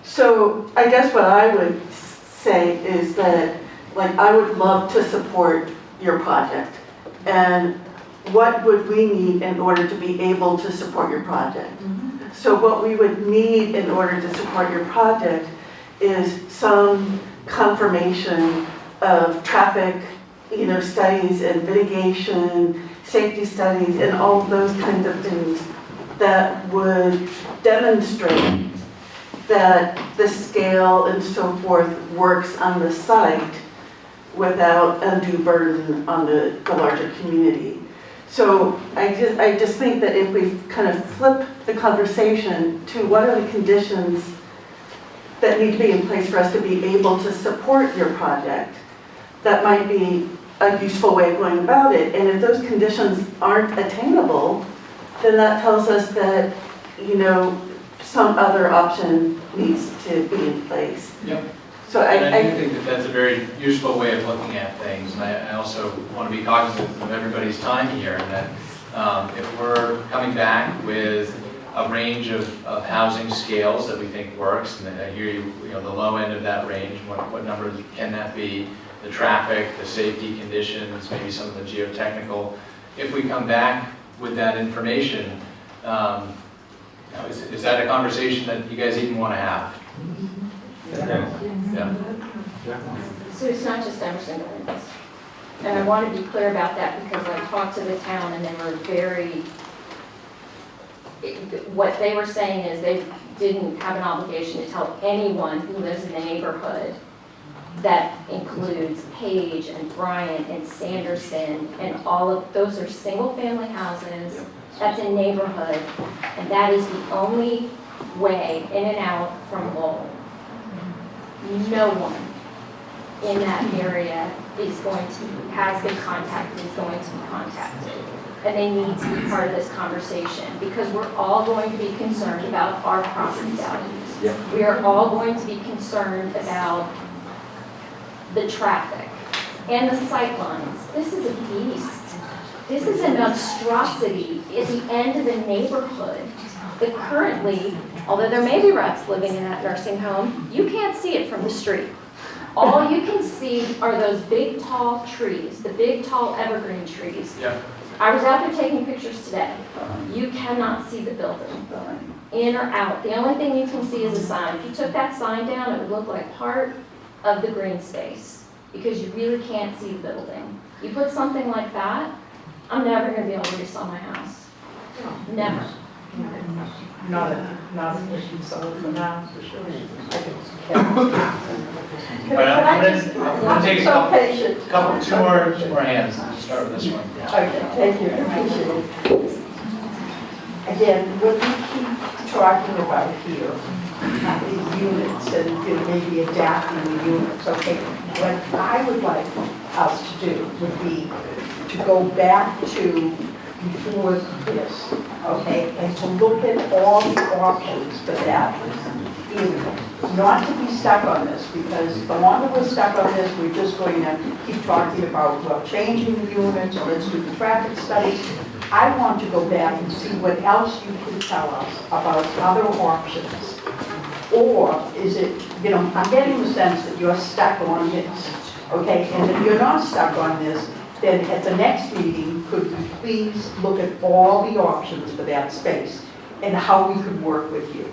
So I guess what I would say is that, like, I would love to support your project. And what would we need in order to be able to support your project? So what we would need in order to support your project is some confirmation of traffic, you know, studies and mitigation, safety studies, and all those kinds of things that would demonstrate that the scale and so forth works on the site without undue burden on the larger community. So I just think that if we kind of flip the conversation to what are the conditions that need to be in place for us to be able to support your project, that might be a useful way of going about it. And if those conditions aren't attainable, then that tells us that, you know, some other option needs to be in place. Yep. So and I do think that that's a very useful way of looking at things, and I also want to be cognizant of everybody's time here, and that if we're coming back with a range of housing scales that we think works, and I hear you know, the low end of that range, what numbers can that be, the traffic, the safety conditions, maybe some of the geotechnical. If we come back with that information, is that a conversation that you guys even want to have? Yeah. So it's not just Emerson Gardens. And I want to be clear about that because I talked to the town and they were very what they were saying is they didn't have an obligation to tell anyone who lives in the neighborhood. That includes Page and Bryant and Sanderson, and all of those are single-family houses. That's a neighborhood, and that is the only way in and out from Lowell. No one in that area has been contacted, is going to be contacted. And they need to be part of this conversation because we're all going to be concerned about our property values. Yep. We are all going to be concerned about the traffic and the sight lines. This is a beast. This is a monstrosity at the end of the neighborhood that currently, although there may be rats living in that nursing home, you can't see it from the street. All you can see are those big tall trees, the big tall evergreen trees. Yeah. I was out there taking pictures today. You cannot see the building, in or out. The only thing you can see is a sign. If you took that sign down, it would look like part of the green space because you really can't see the building. You put something like that, I'm never going to be able to resell my house. Never. Not an issue, so for now, for sure. All right, I'm gonna take a So patient. two more hands. Start with this one. Okay, thank you, I appreciate it. Again, what we keep talking about here, these units and maybe adapting the units, okay? What I would like us to do would be to go back to before this, okay? And to look at all the options for that unit. Not to be stuck on this, because the longer we're stuck on this, we're just going to keep talking about, well, changing the units, or let's do the traffic studies. I want to go back and see what else you can tell us about other options. Or is it, I'm getting the sense that you're stuck on this, okay? And if you're not stuck on this, then at the next meeting, could we please look at all the options for that space and how we could work with you,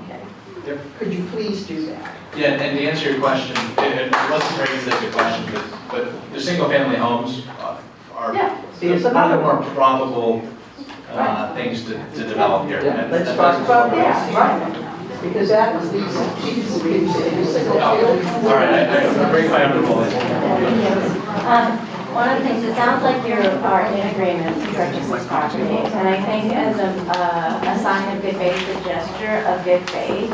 okay? Yep. Could you please do that? Yeah, and to answer your question, it wasn't very easy a question, but the single-family homes are Yeah, there's one of the another more one. probable things to develop here. And Let's that talk doesn't- about that, right? Because that was the, All right, I break my own rule. One of the things, it sounds like you are in agreement to purchase this property, and I think as a sign of good faith, a gesture of good faith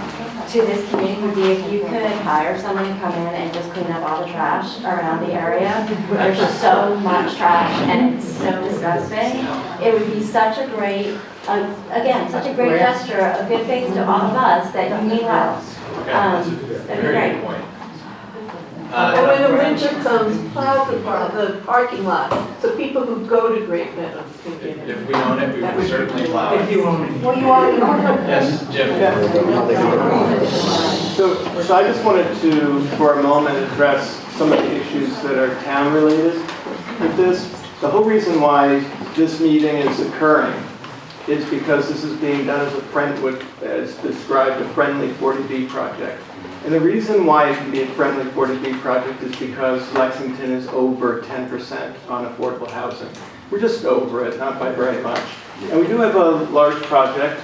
to this community would be if you could hire someone to come in and just clean up all the trash around the area. There's just so much trash and it's so disgusting. It would be such a great, again, such a great gesture of good faith to all of us that you mean well. Okay, that's a That'd be very great. good point. And when the winter comes, plow the parking lot, so people who go to Great Meadows can get in. If we own it, we would certainly allow If it. you own it. well, you already know. Yes, Jim? So I just wanted to, for a moment, address some of the issues that are town-related with this. The whole reason why this meeting is occurring is because this is being done as described, a friendly 40B project. And the reason why it can be a friendly 40B project is because Lexington is over 10% on affordable housing. We're just over it, not by very much. And we do have a large project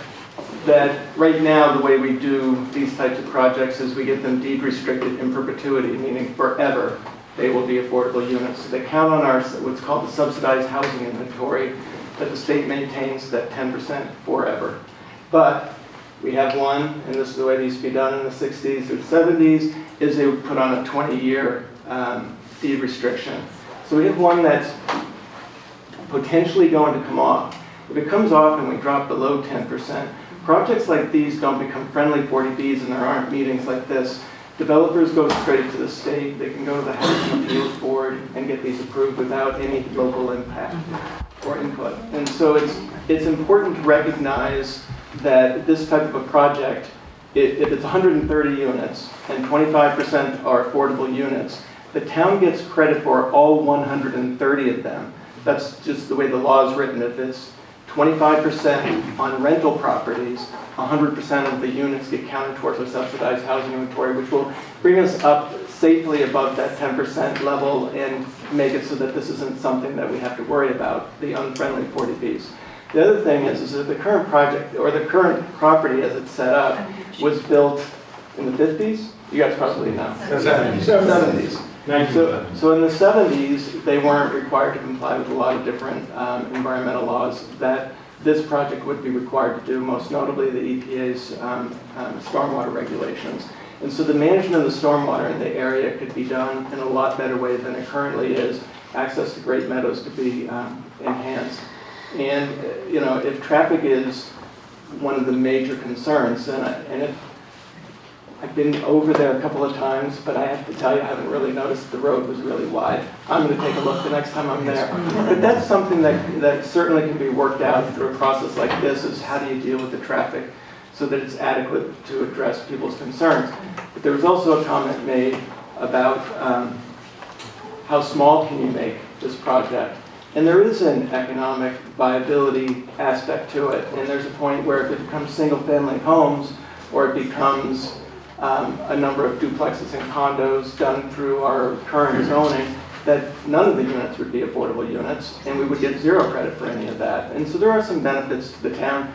that right now, the way we do these types of projects is we get them deed restricted in perpetuity, meaning forever they will be affordable units. So they count on our, what's called the subsidized housing inventory that the state maintains, that 10% forever. But we have one, and this is the way it used to be done in the 60s or 70s, is they would put on a 20-year deed restriction. So we have one that's potentially going to come off. If it comes off and we drop below 10%, projects like these don't become friendly 40Bs and there aren't meetings like this. Developers go straight to the state. They can go to the Housing Appeals Board and get these approved without any local impact or input. And so it's important to recognize that this type of a project, if it's 130 units and 25% are affordable units, the town gets credit for all 130 of them. That's just the way the law is written. If it's 25% on rental properties, 100% of the units get counted towards a subsidized housing inventory, which will bring us up safely above that 10% level and make it so that this isn't something that we have to worry about, the unfriendly 40Bs. The other thing is that the current project, or the current property as it's set up, was built in the 50s? You guys probably know. 70s. So in the 70s, they weren't required to comply with a lot of different environmental laws that this project would be required to do, most notably the EPA's stormwater regulations. And so the management of the stormwater in the area could be done in a lot better way than it currently is. Access to Great Meadows could be enhanced. And, you know, if traffic is one of the major concerns, and if I've been over there a couple of times, but I have to tell you, I haven't really noticed the road was really wide. I'm going to take a look the next time I'm there. But that's something that certainly can be worked out through a process like this, is how do you deal with the traffic so that it's adequate to address people's concerns. But there was also a comment made about how small can you make this project. And there is an economic viability aspect to it. And there's a point where if it becomes single-family homes, or it becomes a number of duplexes and condos done through our current zoning, that none of the units would be affordable units, and we would get zero credit for any of that. And so there are some benefits to the town.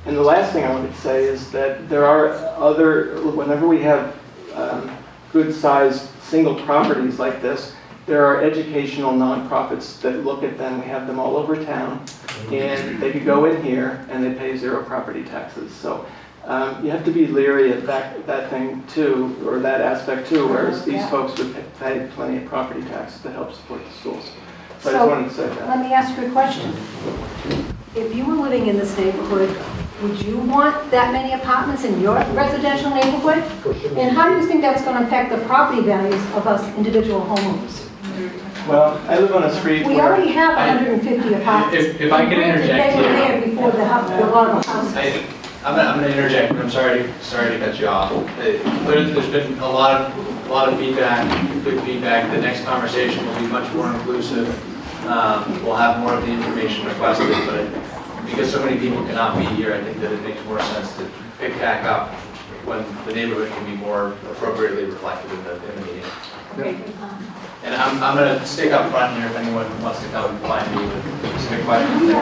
And the last thing I wanted to say is that there are whenever we have good-sized single properties like this, there are educational nonprofits that look at them. We have them all over town, and they could go in here and they pay zero property taxes. So you have to be leery of that thing too, or that aspect too, whereas these folks would pay plenty of property taxes to help support the schools. So I just wanted to say that. Let me ask you a question. If you were living in this neighborhood, would you want that many apartments in your residential neighborhood? And how do you think that's going to affect the property values of us individual homeowners? Well, I live on a street We where already have 150 apartments. If I can interject They were here. there before the lot of houses. I'm going to interject, and I'm sorry to cut you off. There's been a lot of feedback, good feedback. The next conversation will be much more inclusive. We'll have more of the information requested, but because so many people cannot be here, I think that it makes more sense to pick back up when the neighborhood can be more appropriately reflected in the meeting. Okay. And I'm going to stick up front here if anyone wants to come and find me with specific questions.